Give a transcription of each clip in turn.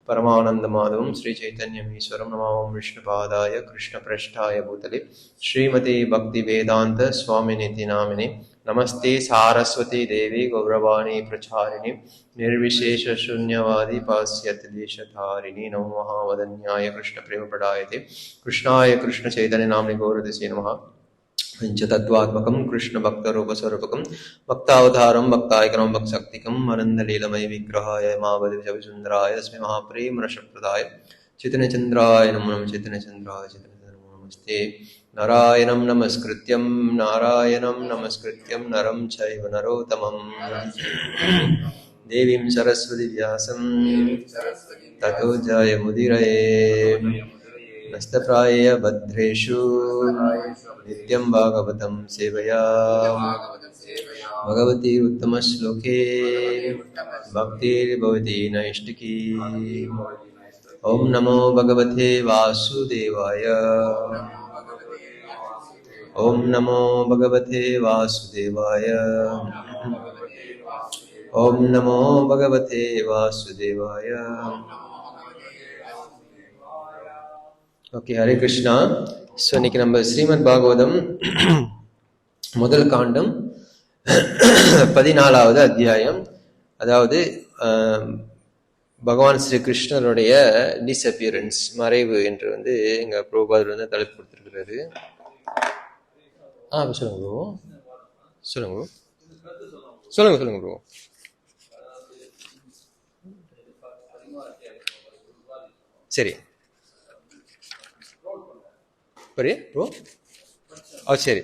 परमानंद माधवम श्री चैतन्यमीश्वरम नमामि विष्णुपादाय कृष्णप्रेष्ठाय भूतले श्रीमती भक्ति वेदांत स्वामिनिति नामिने नमस्ते सारस्वती देवी गौरवाणी प्रचारिणे निर्विशेष शून्यवादी पाश्चात्य देशधारिणे नमो महावदन्याय कृष्ण प्रेम प्रदायते कृष्णाय कृष्ण चैतन्य नाम्नि गौरदसे नमः पंचतत्वात्मकं कृष्ण भक्त रूप स्वरूपकं भक्तावतारं भक्तायकरं भक्तशक्तिकं आनंदलीलमय विग्रहाय मावधि अस्मै महाप्रेम रसप्रदाय चैतन्यचंद्राय नमो नमः चैतन्यचंद्राय नमस्ते नारायणं नमस्कृत्यं नरं चैव नरोत्तमं देवीं सरस्वती व्यासं ततो जयमुदीरये नस्तप्राय भद्रेषु नित्यं भागवतं सेवया भगवती उत्तमश्लोके भक्तिर्भवती नैष्टिकी ओम नमो भगवते वासुदेवाय ओम नमो भगवते वासुदेवाय ओम नमो भगवते वासुदेवाय ஓகே, ஹரே கிருஷ்ணா. ஸோ இன்னைக்கு நம்ம ஸ்ரீமத் பாகவதம் முதல் காண்டம் 14வது அத்தியாயம், அதாவது பகவான் ஸ்ரீ கிருஷ்ணருடைய டிஸ்அப்பியரன்ஸ், மறைவு என்று எங்க பிரபுபாதர் தலைப்பு கொடுத்திருக்கிறாரு. சொல்லுங்க ப்ரோ, சொல்லுங்க ப்ரோ, சொல்லுங்க ப்ரோ. சரி ப்ரோ. சரி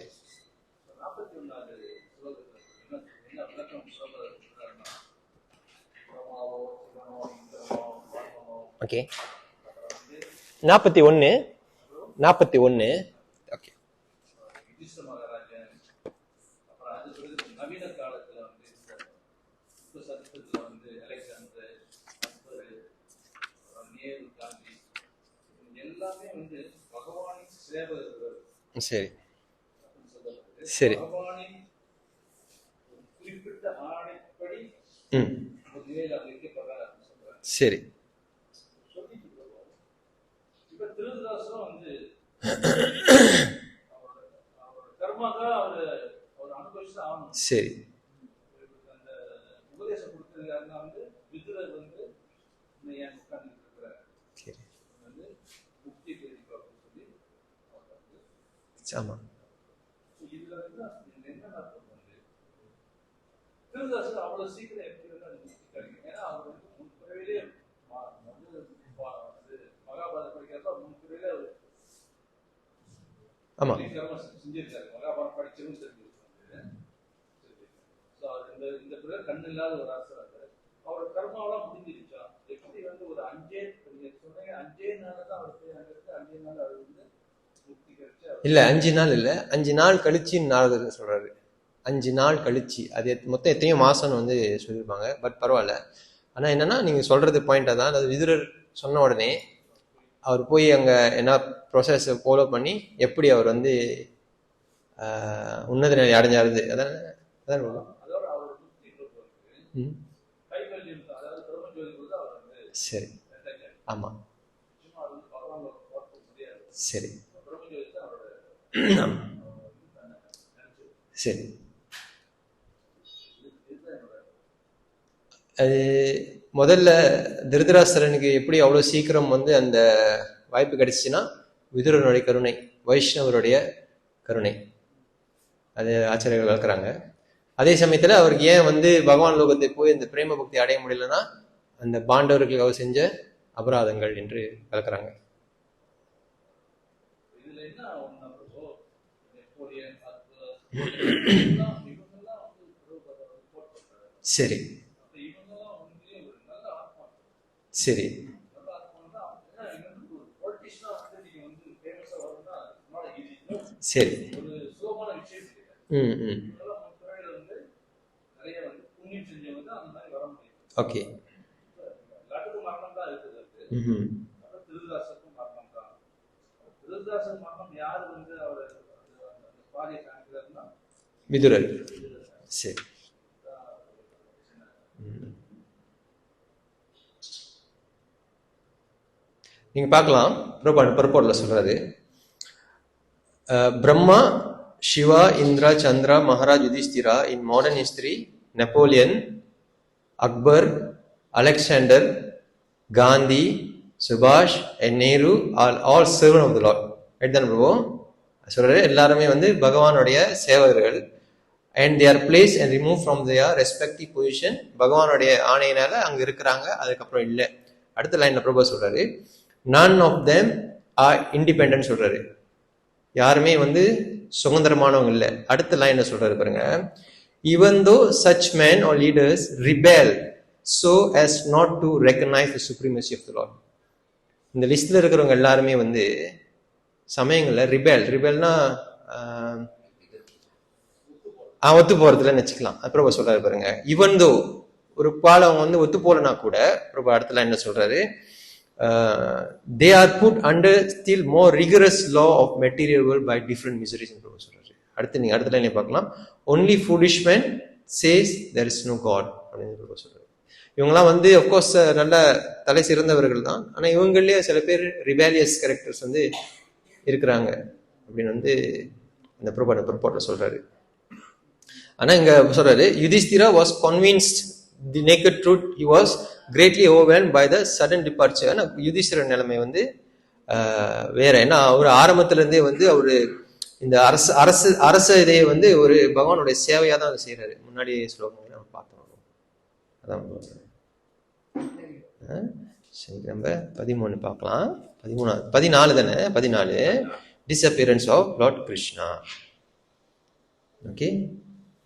ஓகே. 41 ஓகே. சரி சரி சரி சரி ஆமா. ஆமா இல்ல 5 நாள் இல்ல, 5 நாள் கழிச்சு நாரதர் சொல்றாரு. 5 நாள் கழிச்சு, அது மொத்தம் எத்தனையோ மாசம் சொல்லியிருப்பாங்க. பட் பரவாயில்ல. ஆனா என்னன்னா, நீங்க சொல்றது பாயிண்ட் தான். அதாவது விதுரர் சொன்ன உடனே அவர் போய் அங்க என்ன ப்ரொசஸ் ஃபாலோ பண்ணி எப்படி அவர் உன்னத நிலை அடைஞ்சாரு. அதான் சரி. ஆமா சரி சரி. அது முதல்ல திருதராஷ்டிரனுக்கு எப்படி அவ்வளவு சீக்கிரம் அந்த வாய்ப்பு கிடைச்சிச்சுன்னா, விதுரனுடைய கருணை, வைஷ்ணவருடைய கருணை, அது ஆச்சரியர்கள் வளர்க்குறாங்க. அதே சமயத்துல அவருக்கு ஏன் பகவான் லோகத்தை போய் இந்த பிரேம பக்தி அடைய முடியலன்னா, அந்த பாண்டவர்களுக்கு அவர் செஞ்ச அபராதங்கள் என்று வளர்க்குறாங்க. சரி சரி சரி. ஓகே. விதுரர். சரி. நீங்க பார்க்கலாம் பரப்போர்ல சொல்றாரு, Brahma, Shiva, Indra, Chandra, Maharaj Yudhishthira, in modern history, Napoleon, Akbar, Alexander, Gandhi, சுபாஷ் and Nehru all servant of the lord. Right தானே பிரபு சொல்றாரு? எல்லாருமே வந்து பகவானுடைய சேவகர்கள். And they are place and remove from their respective position. பகவானுடைய ஆணையினால அங்க இருக்கிறாங்க, அதுக்கப்புறம் இல்லை. அடுத்த லைன்ல பிரபு சொல்றாரு, none of them are independent சொல்றாரு. யாருமே வந்து சுதந்திரமானவங்க இல்லை. அடுத்த லைன்ல சொல்றாரு பாருங்க, even though such men or leaders rebel so as not to recognize the supremacy of the Lord. இந்த லிஸ்ட்ல இருக்கிறவங்க எல்லாருமே வந்து சமயங்கள்ல ரிபெல்னா ஒத்து போறதுலன்னு வச்சுக்கலாம். பிரபு சொல்றாரு பாருங்க, ஈவன் தோ ஒரு பால் அவங்க வந்து ஒத்து போலனா கூட, பிரபு அடுத்த என்ன சொல்றாரு, they are put under still more rigorous law of material world by different miseries. பிரபு சொல்றாரு. அடுத்து நீங்க அடுத்த லைன்ல பார்க்கலாம், only foolish men says there is no God அப்படின்னு பிரபு சொல்றாரு. இவங்கெல்லாம் வந்து அப்கோர்ஸ் நல்ல தலை சிறந்தவர்கள் தான், ஆனா இவங்களே சில பேர் ரிபேலியஸ் கேரக்டர்ஸ் வந்து இருக்கிறாங்க அப்படின்னு வந்து இந்த ப்ரோப்போர்ட்ல சொல்றாரு. ஆனா இங்க சொல்றாரு, Yudhishthira was convinced the naked truth, he was greatly overwhelmed by the sudden departure. Yudhishthira நிலைமை வந்து வேற. ஏன்னா அவர் ஆரம்பத்துல இருந்தே வந்து அவரு இந்த அரச இதையே வந்து ஒரு பகவானுடைய சேவையா தான் செய்யறாரு. முன்னாடி ஸ்லோகங்கள் நம்ம பார்த்தோம். அதான் சரி, நம்ம 13 பார்க்கலாம். 14 தானே, 14 disappearance of lord Krishna. Okay,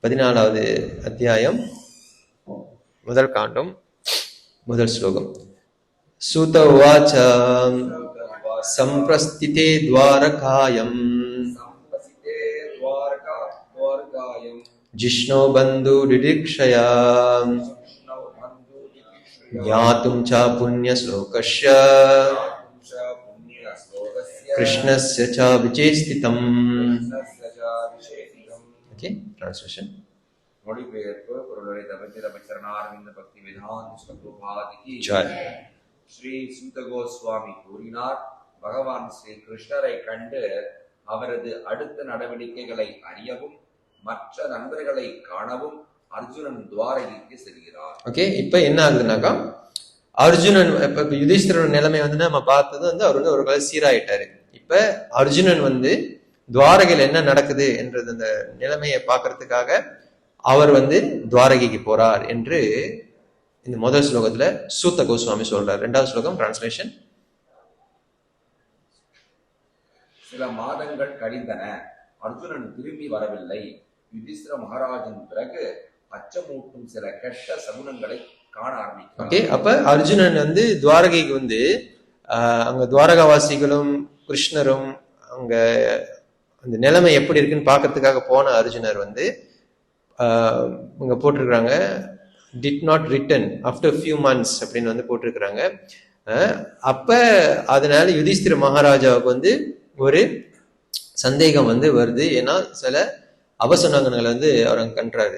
14வது அத்தியாயம், முதல் காண்டம், முதல் ஸ்லோகம். சூத உவாச்ச சம்பிரஸ்திதே துவாரகாயம் ஜிஷ்ணோ பந்து டிதிக்ஷயா ஞாதும் ச புண்ணிய ஸ்லோகஸ்ய கிருஷ்ணஸ்ய ச விஜேஸ்திதம். Okay, translation. மொழிபெயர்ப்பு. பொருளுரை தவிர சரணாரவிந்த பக்தி வேதாந்த ஸ்வரூபாதிக்கு ஸ்ரீ சூத கோஸ்வாமி கூறினார், பகவான் ஸ்ரீ கிருஷ்ணரை கண்டு அவரது அடுத்த நடவடிக்கைகளை அறியவும் மற்ற நண்பர்களை காணவும் அர்ஜுனன் துவாரகைக்கு செல்கிறார். ஓகே, இப்ப என்ன ஆகுதுனாக்கா, அர்ஜுனன் இப்ப யுதிஷ்டிரோட நிலைமை வந்து நம்ம பார்த்தது வந்து அவர் வந்து ஒரு கால சீராயிட்டாரு. இப்ப அர்ஜுனன் வந்து துவாரகையில் என்ன நடக்குது என்றது அந்த நிலைமையை பார்க்கறதுக்காக அவர் வந்து துவாரகைக்கு போறார் என்று இந்த முதல் ஸ்லோகத்துல சூத்த கோஸ்வாமி சொல்றார். இரண்டாவது ஸ்லோகம் டிரான்ஸ்லேஷன். சில மாதங்கள் கழிந்தன, அர்ஜுனன் திரும்பி வரவில்லை. யுதிஷ்டிர மகாராஜின் பிறகு அச்சமூட்டும் சில கெட்ட சகுனங்களை காண ஆரம்பித்தார். ஓகே, அப்ப அர்ஜுனன் வந்து துவாரகைக்கு வந்து அங்க துவாரகாவாசிகளும் கிருஷ்ணரும் அங்க அந்த நிலைமை எப்படி இருக்குன்னு பாக்கிறதுக்காக போன அர்ஜுனர் வந்து இங்க போட்டிருக்கிறாங்க, did not return after few months அப்படின்னு வந்து போட்டிருக்கிறாங்க. அப்ப அதனால யுதிஷ்டிர மகாராஜாவுக்கு வந்து ஒரு சந்தேகம் வந்து வருது. ஏன்னா சில அவசனங்களை வந்து அவர் அங்க கண்டாரு.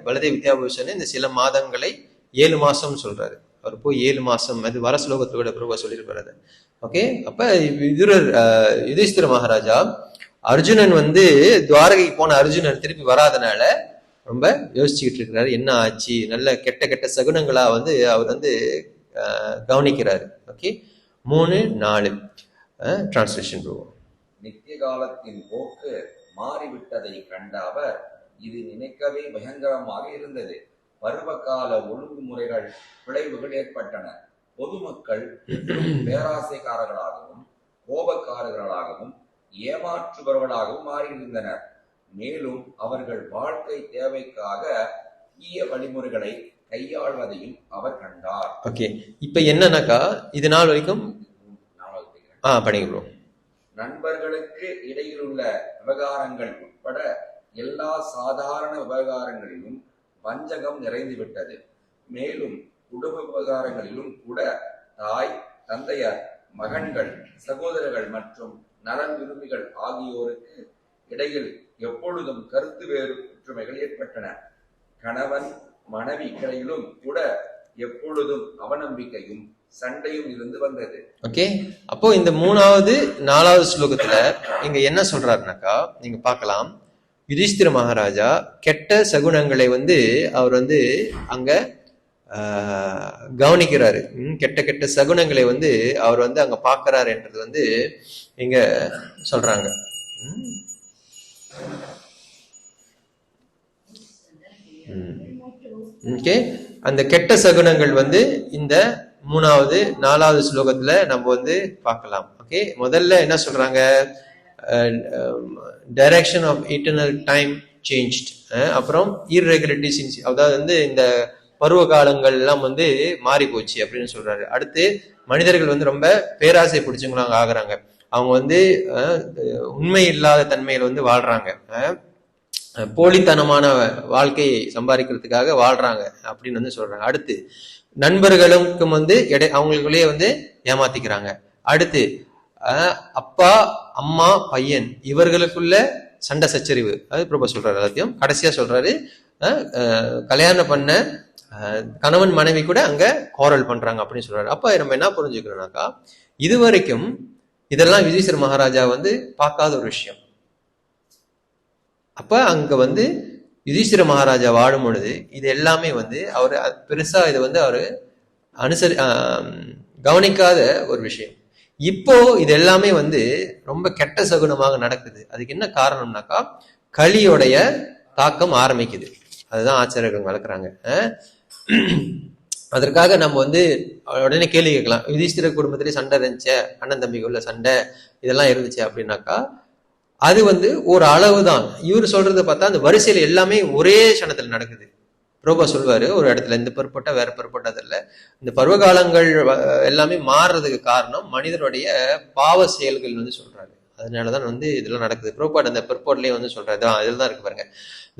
பலதேவ வித்யாபூஷன் இந்த சில மாதங்களை 7 மாசம் சொல்றாரு. அவர் போய் 7 மாசம், அது வர ஸ்லோகத்தோட பிரபா சொல்லியிருப்பாரு. ஓகே, அப்ப யுதிஷ்டிர மகாராஜா அர்ஜுனன் வந்து துவாரகைக்கு போன அர்ஜுனன் திருப்பி வராதனால ரொம்ப யோசிச்சுக்கிட்டு இருக்கிறாரு, என்ன ஆச்சு, நல்ல கெட்ட கெட்ட சகுனங்களா வந்து அவர் வந்து கவனிக்கிறாரு. Okay, 3-4 translation. நித்திய காலத்தின் போக்கு மாறிவிட்டதை கண்ட அவர், இது நினைக்கவே பயங்கரமாக இருந்தது. பருவகால ஒழுங்குமுறைகள் விளைவுகள் ஏற்பட்டன. பொதுமக்கள் பேராசைக்காரர்களாகவும் கோபக்காரர்களாகவும் ஏமாற்றுபவர்களாகவும் மாறியிருந்தனர். மேலும் அவர்கள் வாழ்க்கை தேவைக்காக தீய வழிமுறைகளை கையாள்வதையும் அவர் கண்டார். ஓகே, இப்ப என்னன்னாக்கா இது நாள் வரைக்கும் படிங்க. நண்பர்களுக்கு இடையிலுள்ள விவகாரங்கள் உட்பட எல்லா சாதாரண விவகாரங்களிலும் வஞ்சகம் நிறைந்துவிட்டது. மேலும் குடும்ப விவகாரங்களிலும் கூட தாய், தந்தையர், மகன்கள், சகோதரர்கள் மற்றும் நலன் விரும்பிகள் ஆகியோருக்கு இடையில் எப்பொழுதும் கருத்து வேற்றுமைகள் ஏற்பட்டன. கணவன் மனைவி இடையிலும் கூட எப்பொழுதும் அவநம்பிக்கையும் சண்டையும் இருந்து வந்தது. ஓகே, அப்போ இந்த 3வது 4வது ஸ்லோகத்துல இங்க என்ன சொல்றாருனாக்கா நீங்க பார்க்கலாம், யுதிஷ்திர மகாராஜா கெட்ட சகுனங்களை அவர் அங்க கவனிக்கிறாரு. கெட்ட கெட்ட சகுனங்களை அவர் அங்க பாக்குறாரு என்றது இங்க சொல்றாங்க. ஓகே, அந்த கெட்ட சகுனங்கள் இந்த 3வது 4வது ஸ்லோகத்துல நம்ம பார்க்கலாம். ஓகே, முதல்ல என்ன சொல்றாங்க, direction of eternal time changed, அப்புறம் இர்ரெகுலரிட்டிஸ், அதாவது இந்த பருவ காலங்கள் எல்லாம் மாறி போச்சு அப்படின்னு சொல்றாரு. அடுத்து மனிதர்கள் ரொம்ப பேராசை பிடிச்சவங்களாங்க ஆகுறாங்க. அவங்க உண்மை இல்லாத தன்மையில வாழ்றாங்க, போலித்தனமான வாழ்க்கையை சம்பாதிக்கிறதுக்காக வாழ்றாங்க அப்படின்னு சொல்றாங்க. அடுத்து நண்பர்களுக்கும் அவங்களுக்குள்ளேயே ஏமாத்திக்கிறாங்க. அடுத்து அப்பா அம்மா பையன் இவர்களுக்குள்ள சண்டை சச்சரிவு, அது பிரபா சொல்றாரு. எல்லாத்தையும் கடைசியா சொல்றாரு, கல்யாணம் பண்ண கணவன் மனைவி கூட அங்க கோரல் பண்றாங்க அப்படின்னு சொல்றாரு. அப்ப நம்ம என்ன புரிஞ்சுக்கிறோம்னாக்கா, இதுவரைக்கும் இதெல்லாம் யுதிஷ்டிர மகாராஜா பார்க்காத ஒரு விஷயம். அப்ப அங்க யுதிஷ்டிர மகாராஜா வாழும் பொழுது இது எல்லாமே அவர் பெருசா இது அவரு கவனிக்காத ஒரு விஷயம். இப்போ இது எல்லாமே ரொம்ப கெட்ட சகுனமாக நடக்குது. அதுக்கு என்ன காரணம்னாக்கா, கலியோடைய தாக்கம் ஆரம்பிக்குது. அதுதான் ஆச்சாரியர்கள் வளர்க்குறாங்க. அதற்காக நம்ம உடனே கேள்வி கேட்கலாம், யுதிஷ்டிர குடும்பத்திலே சண்டை இருந்துச்சு, அண்ணன் தம்பிக்குள்ள சண்டை இதெல்லாம் இருந்துச்சு அப்படின்னாக்கா, அது ஒரு அளவு தான். இவர் சொல்றதை பார்த்தா அந்த வரிசையில எல்லாமே ஒரே க்ஷணத்துல நடக்குது. பிரபா சொல்வாரு ஒரு இடத்துல, இந்த பருப்பட்ட வேற பருப்பட்டதில்ல, இந்த பருவகாலங்கள் எல்லாமே மாறுறதுக்கு காரணம் மனிதனுடைய பாவ செயல்கள் சொல்றாரு. அதனாலதான் இதெல்லாம் நடக்குது. பிரபாட் அந்த பர்போர்ட்லயே சொல்றாரு, இதுல தான் இருக்கு பாருங்க.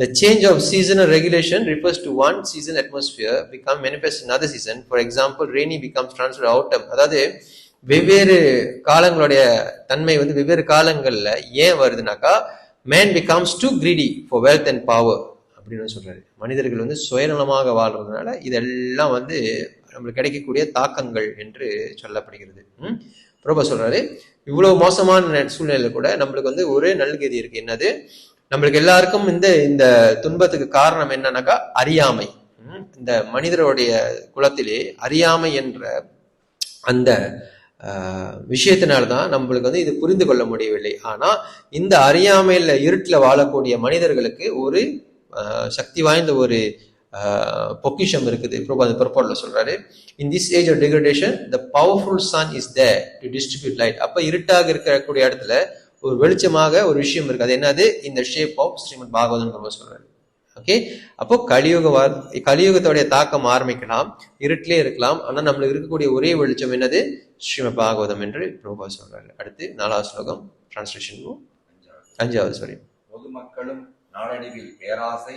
The change of seasonal regulation refers to one season atmosphere become manifest in another season. For example, rainy becomes transferred autumn. அதாவது வெவ்வேறு காலங்களுடைய தன்மை வெவ்வேறு காலங்கள்ல ஏன் வருதுனாக்கா, man becomes too greedy for wealth and power அப்படின்னு சொல்றாரு. மனிதர்கள் சுயநலமாக வாழ்றதுனால இதெல்லாம் நம்மளுக்கு கிடைக்கக்கூடிய தாக்கங்கள் என்று சொல்லப்படுகிறது. பிரபா சொல்றாரு, இவ்வளவு மோசமான சூழ்நிலையில கூட நம்மளுக்கு ஒரே நல்கதி இருக்கு. என்னது, நம்மளுக்கு எல்லாருக்கும் இந்த துன்பத்துக்கு காரணம் என்னன்னாக்கா அறியாமை. இந்த மனிதருடைய குலத்திலே அறியாமை என்ற அந்த விஷயத்தினால்தான் நம்மளுக்கு இது புரிந்து கொள்ள முடியவில்லை. ஆனா இந்த அறியாமையில இருட்டுல வாழக்கூடிய மனிதர்களுக்கு ஒரு சக்தி வாய்ந்த ஒரு பொக்கிஷம் இருக்குது. புறப்பாடுல சொல்றாரு, in this age of degradation the powerful sun is there to distribute light. அப்ப இருட்டாக இருக்கக்கூடிய இடத்துல ஒரு வெளிச்சமாக ஒரு விஷயம் இருக்கு. அது என்னது, இந்த ஷேப் ஆஃப் ஸ்ரீமத் பாகவதம் சொல்றாரு. ஓகே, அப்போ கலியுகத்தோடைய தாக்கம் ஆரம்பிக்கலாம், இருட்டிலே இருக்கலாம். ஆனா நம்மளுக்கு இருக்கக்கூடிய ஒரே வெளிச்சம் என்னது, ஸ்ரீமத் பாகவதம் என்று பிரபா சொல்றாரு. அடுத்து 4வது ஸ்லோகம் டிரான்ஸ்லேஷன் 5வது. பொதுமக்களும் நாளடைவில் பேராசை,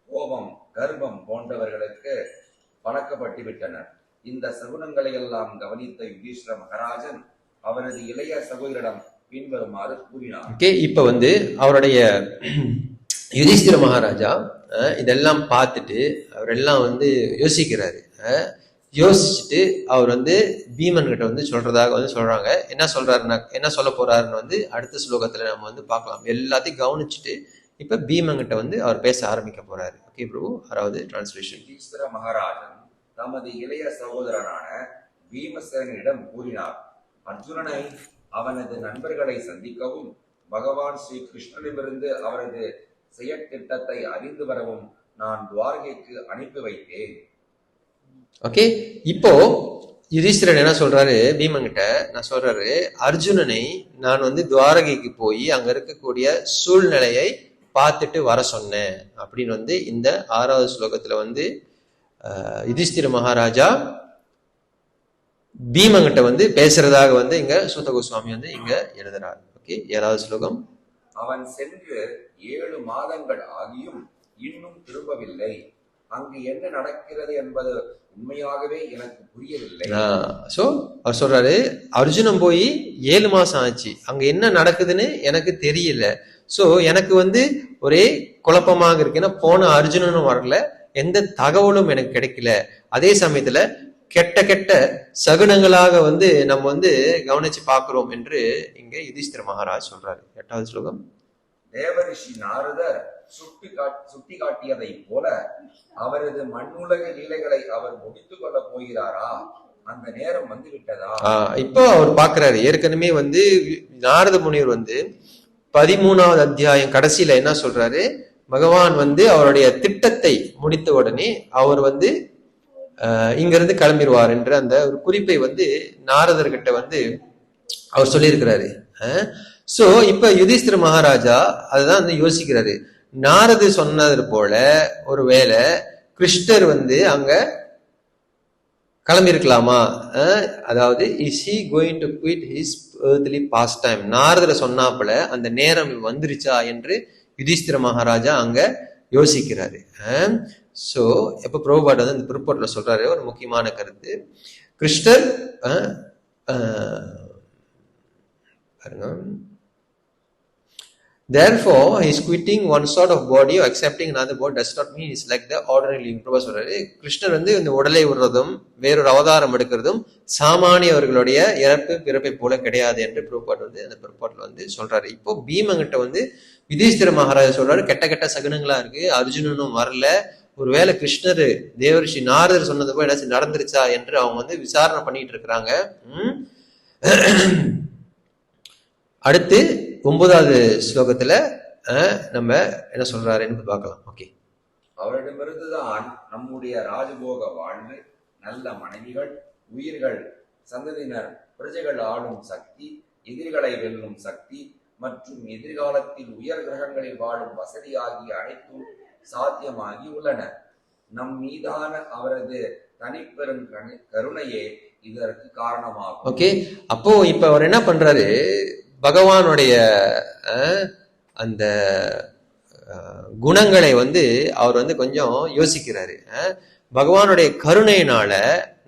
கோபம், கர்ப்பம் போன்றவர்களுக்கு பழக்கப்பட்டு விட்டனர். இந்த சகுனங்களை எல்லாம் கவனித்த யுதிஷ்டிர மகாராஜன் அவரது இளைய சகோதரிடம் பின்வருமாறு கூறினார். ஓகே, இப்ப அவருடைய யுதிஷ்டிர மகாராஜா இதெல்லாம் பார்த்துட்டு அவரெல்லாம் யோசிக்கிறாரு. யோசிச்சுட்டு அவர் பீமன் கிட்ட சொல்றதாக சொல்றாங்க. என்ன சொல்றாருன்னா, என்ன சொல்ல போறாருன்னு அடுத்த ஸ்லோகத்துல நம்ம பார்க்கலாம். எல்லாத்தையும் கவனிச்சுட்டு இப்ப பீமன் கிட்ட அவர் பேச ஆரம்பிக்க போறாரு. ஓகே பிரபு, 6வது டிரான்ஸ்லேஷன். யுதிஷ்டிர மகாராஜன் தமது இளைய சகோதரனான பீமசேனிடம் கூறினார், அர்ஜுனனை அவனது நண்பர்களை சந்திக்கவும் பகவான் ஸ்ரீ கிருஷ்ணனிடமிருந்து அவரது செயற்திட்டத்தை அறிந்து வரவும் நான் துவாரகைக்கு அனுப்பி வைத்தேன். ஓகே, இப்போ யுதிஷ்டிரன் என்ன சொல்றாரு பீமன் கிட்ட, நான் சொல்றாரு, அர்ஜுனனை நான் துவாரகைக்கு போய் அங்க இருக்கக்கூடிய சூழ்நிலையை பார்த்துட்டு வர சொன்னேன் அப்படின்னு இந்த 6வது ஸ்லோகத்துல யுதிஷ்டிர மகாராஜா பீமங்கிட்ட பேசுறதாக இங்க சூத கோஸ்வாமி இங்க எழுதுறாரு. ஓகே, 7வது ஸ்லோகம். அவன் சென்று 7 மாதங்கள் ஆகியும் இன்னும் திரும்பவில்லை. அங்கு என்ன நடக்கிறது என்பது உண்மையாகவே எனக்கு புரியவில்லை. சோ அவர் சொல்றாரு, அர்ஜுனன் போய் 7 மாசம் ஆச்சு, அங்க என்ன நடக்குதுன்னு எனக்கு தெரியல. சோ எனக்கு ஒரே குழப்பமாக இருக்கு. ஏன்னா போன அர்ஜுனனும் வரல, எந்த தகவலும் எனக்கு கிடைக்கல. அதே சமயத்துல கெட்ட கெட்ட சகுனங்களாக வந்து நம்ம வந்து கவனிச்சு பார்க்கிறோம் என்று இங்க யுதிஷ்டிர மகாராஜ் சொல்றாரு. 8வது ஸ்லோகம். தேவரிஷி நாரதர் சுட்டி காட்டியதை போல அவரது மண்ணுலக லீலைகளை அவர் முடித்துக் கொள்ள போகிறாரா? அந்த நேரம் வந்து விட்டதா? இப்போ அவர் பாக்குறாரு. ஏற்கனவே வந்து நாரத முனிவர் வந்து 13வது அத்தியாயம் கடைசியில என்ன சொல்றாரு, பகவான் வந்து அவருடைய திட்டத்தை முடித்த உடனே அவர் வந்து இங்கிருந்து கிளம்பிடுவார் என்ற அந்த ஒரு குறிப்பை வந்து நாரதர்கிட்ட வந்து அவர் சொல்லியிருக்கிறாரு. சோ இப்ப யுதிஷ்டிர மகாராஜா அதுதான் வந்து யோசிக்கிறாரு. நாரது சொன்னது போல ஒருவேளை கிருஷ்ணர் வந்து அங்க கிளம்பி இருக்கலாமா, அதாவது is he going to quit his earthly pastime, நாரதர் சொன்னாப்புல அந்த நேரம் வந்துருச்சா என்று யுதிஷ்டிர மகாராஜா அங்க யோசிக்கிறாரு. சோ எப்ப பிரபுபாட் வந்து இந்த பிற்போட்ல சொல்றாரு ஒரு முக்கியமான கருத்து. கிருஷ்ணர் பாருங்க, therefore he is quitting one sort of body or accepting another body does not mean it's like the ordinary living. பிரபு சொல்றாரு, கிருஷ்ணர் வந்து இந்த உடலை விடுறதும் வேறொரு அவதாரம் எடுக்கிறதும் சாமானியவர்களுடைய இறப்பு பிறப்பை போல கிடையாது என்று பிரபுபாட் வந்து அந்த பிற்பாட்டில் வந்து சொல்றாரு. இப்போ பீமங்கிட்ட வந்து யுதிஷ்டிர மகாராஜா சொல்றாரு, கெட்ட கெட்ட சகுனங்களா இருக்கு, அர்ஜுனனும் வரல, ஒருவேளை கிருஷ்ணர் தேவரிஷி நாரதர் சொன்னது போல ஏதாச்சும் நடந்துருச்சா என்று அவங்க வந்து விசாரணை பண்ணிட்டு இருக்கிறாங்க. அடுத்து 9வது ஸ்லோகத்துல நம்ம என்ன சொல்றாரு என்று பார்க்கலாம். ஓகே, அவரிடமிருந்துதான் நம்முடைய ராஜபோக வாழ்வு, நல்ல மனைவிகள், உயிர்கள், சந்ததியினர், பிரஜைகள் ஆளும் சக்தி, எதிரிகளை வெல்லும் சக்தி மற்றும் எதிர்காலத்தில் உயர் கிரகங்களில் வாழும் வசதி ஆகிய அனைத்தும் சாத்தியமாகி உள்ளன. நம் மீதான அவரது தனிப்பெரும் கருணையே இதற்கு காரணமாகும். ஓகே, அப்போ இப்ப அவர் என்ன பண்றாரு, பகவானுடைய அந்த குணங்களை வந்து அவர் வந்து கொஞ்சம் யோசிக்கிறாரு. பகவானுடைய கருணையினால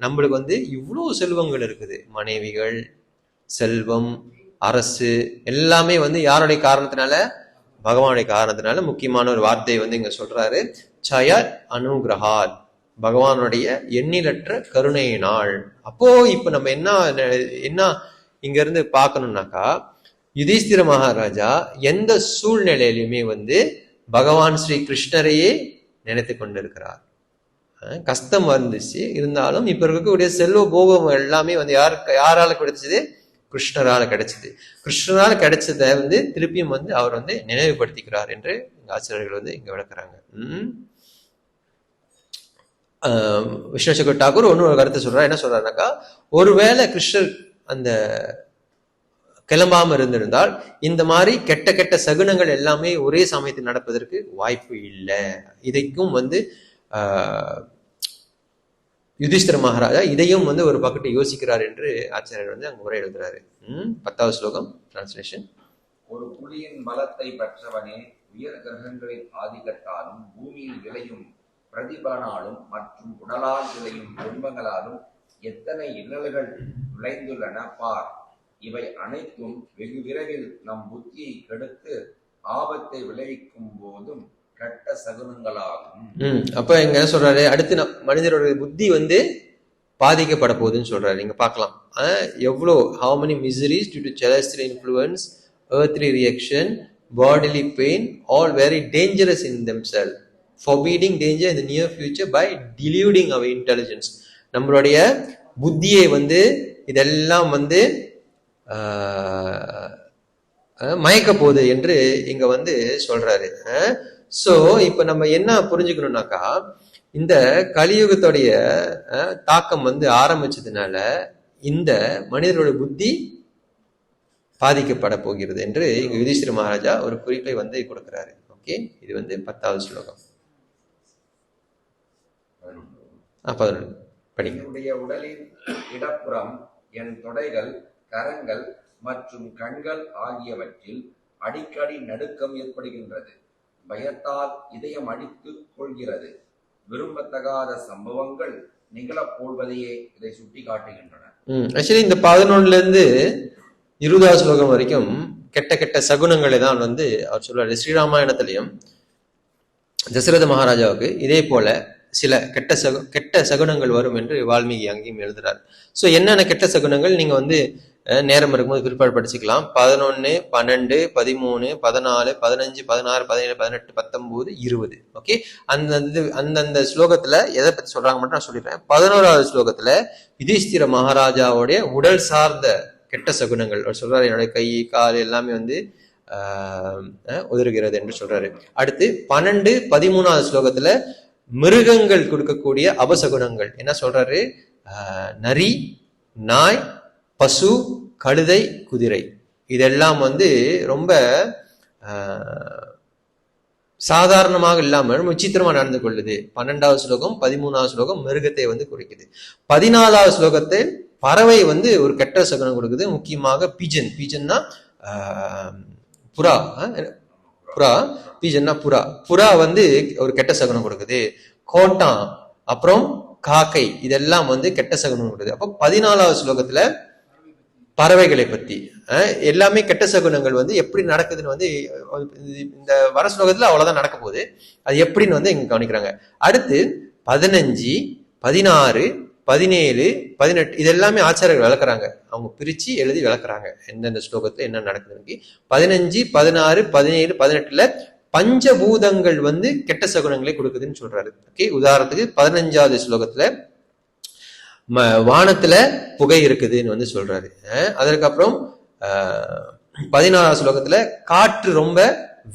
நம்மளுக்கு வந்து இவ்வளவு செல்வங்கள் இருக்குது, மனைவிகள், செல்வம், அரசு, எல்லாமே வந்து யாருடைய காரணத்தினால, பகவானுடைய காரணத்தினால. முக்கியமான ஒரு வார்த்தையை வந்து இங்க சொல்றாரு, சயத் அனுகிரகாத், பகவானுடைய எண்ணிலற்ற கருணையினால். அப்போ இப்ப நம்ம என்ன இங்க இருந்து பார்க்கணும்னாக்கா, யுதிஷ்டிர மகாராஜா எந்த சூழ்நிலையிலுமே வந்து பகவான் ஸ்ரீ கிருஷ்ணரையே நினைத்து கொண்டிருக்கிறார். கஷ்டம் வந்துச்சு இருந்தாலும் இப்ப இருக்கக்கூடிய செல்வ போகம் எல்லாமே வந்து யாரால கிடைச்சது, கிருஷ்ணரால கிடைச்சது. கிருஷ்ணரால கிடைச்சதை வந்து திருப்பியும் வந்து அவர் வந்து நினைவுபடுத்திக்கிறார் என்று ஆசிரியர்கள் வந்து இங்க விளக்குறாங்க. விஸ்வசங்கர் டாகூர் ஒரு கருத்தை சொல்றாரு. என்ன சொல்றாருனாக்கா, ஒருவேளை கிருஷ்ணர் அந்த கிளம்பாம இருந்திருந்தால் இந்த மாதிரி கெட்ட கெட்ட சகுனங்கள் எல்லாமே ஒரே சமயத்தில் நடப்பதற்கு வாய்ப்பு இல்லை. இதைக்கும் வந்து யுதிஷ்டிர மகாராஜா இதையும் வந்து ஒரு பக்கத்தை யோசிக்கிறார் என்று ஆச்சாரியர் வந்து அங்க உரை எழுதுறாரு. 10வது ஸ்லோகம் டிரான்ஸ்லேஷன். ஒரு புலியின் பலத்தை பெற்றவனே, உயர் கிரகங்களின் ஆதிக்கத்தாலும் பூமியில் விளையும் பிரதிபலனாலும் மற்றும் உடலால் விளையும் துன்பங்களாலும் எத்தனை இன்னல்கள் விளைந்துள்ளன பார். இவை அனைத்தும் வெகு விரைவில் நம் புத்தியை கெடுத்து ஆபத்தை விளைவிக்கும் போதும் கெட்ட சகுனங்களாகும். அப்ப எங்க சொல்றாரு, அடுத்து மனிதருடைய புத்தி வந்து பாதிக்கப்பட போகுதுன்னு சொல்றாரு. நீங்க பார்க்கலாம் எவ்வளோ, how many miseries due to celestial influence, earthly reaction, bodily pain, all very dangerous in themselves, forbidding danger in the near future by deluding our intelligence. நம்மளுடைய புத்தியை வந்து இதெல்லாம் வந்து மயக்க போகுது என்று இங்க வந்து சொல்றாரு. சோ இப்ப நம்ம என்ன புரிஞ்சுக்கணும்னாக்கா, இந்த கலியுகத்துடைய தாக்கம் வந்து ஆரம்பிச்சதுனால இந்த மனிதரோட புத்தி பாதிக்கப்பட போகிறது என்று இங்க யுதிஷ்டிர மகாராஜா ஒரு குறிப்பை வந்து கொடுக்கிறாரு. ஓகே, இது வந்து 10வது ஸ்லோகம். 11 படிங்க. என்னுடைய உடலின் இடப்புறம் என் தொடைகள், கரங்கள் மற்றும் கண்கள் ஆகியவற்றில் அடிக்கடி நடுக்கம் ஏற்படுகின்றது. பயத்தால் இதயம் அடித்துக் கொள்கிறது. விரும்பத்தகாத சம்பவங்கள் நிகழப்போவதையே இதை சுட்டி காட்டுகின்றன. ஆக்சுவலி இந்த 11ல இருந்து 20வது ஸ்லோகம் வரைக்கும் கெட்ட கெட்ட சகுனங்களை தான் வந்து அவர் சொல்றாரு. ஸ்ரீராமாயணத்திலையும் தசரத மகாராஜாவுக்கு இதே போல சில கெட்ட சகுனங்கள் வரும் என்று வால்மீகி அங்கேயும் எழுதுறாரு. ஸோ என்னென்ன கெட்ட சகுனங்கள் நீங்க வந்து நேரம் இருக்கும்போது பிற்பாடு படிச்சுக்கலாம். 11, 12, 13, 14, 15, 16, 17, 18, 19, 20. ஓகே, அந்தந்த ஸ்லோகத்துல எதை பத்தி சொல்றாங்க மட்டும் நான் சொல்லிடுறேன். 11வது ஸ்லோகத்துல யுதிஷ்டிர மகாராஜாவுடைய உடல் சார்ந்த கெட்ட சகுனங்கள் அவர் சொல்றாரு. என்னுடைய கை கால் எல்லாமே வந்து உதறுகிறது என்று சொல்றாரு. அடுத்து 12, 13வது ஸ்லோகத்துல மிருகங்கள் கொடுக்கக்கூடிய அபசகுனங்கள் என்ன சொல்றாரு? நரி, நாய், பசு, கழுதை, குதிரை இதெல்லாம் வந்து ரொம்ப சாதாரணமாக இல்லாமல் விசித்திரமா நடந்து கொள்ளுது. 12வது ஸ்லோகம் 13வது ஸ்லோகம் மிருகத்தை வந்து குறிக்குது. 14வது ஸ்லோகத்தை பறவை வந்து ஒரு கெட்ட சகுனம் கொடுக்குது. முக்கியமாக பீஜன்னா புறா, பீஜன்னா புறா வந்து ஒரு கெட்ட சகுனம் கொடுக்குது. கோட்டான் அப்புறம் காக்கை இதெல்லாம் வந்து கெட்ட சகுனம் கொடுக்குது. அப்போ 14வது ஸ்லோகத்துல பறவைகளை பத்தி எல்லாமே கெட்ட சகுனங்கள் வந்து எப்படி நடக்குதுன்னு வந்து இந்த வர ஸ்லோகத்துல அவ்வளவுதான் நடக்க போகுது. அது எப்படின்னு வந்து இங்க கவனிக்கிறாங்க. அடுத்து 15, 16, 17, 18 இது எல்லாமே ஆச்சாரியர்கள் விளக்குறாங்க. அவங்க பிரிச்சு எழுதி விளக்குறாங்க எந்தெந்த ஸ்லோகத்துல என்ன நடக்குதுன்னு. 15, 16, 17, 18ல பஞ்சபூதங்கள் வந்து கெட்ட சகுனங்களை கொடுக்குதுன்னு சொல்றாரு. ஓகே, உதாரணத்துக்கு 15வது ஸ்லோகத்துல வானத்துல புகை இருக்குதுன்னு வந்து சொல்றாரு. அதற்கப்புறம் 16வது ஸ்லோகத்துல காற்று ரொம்ப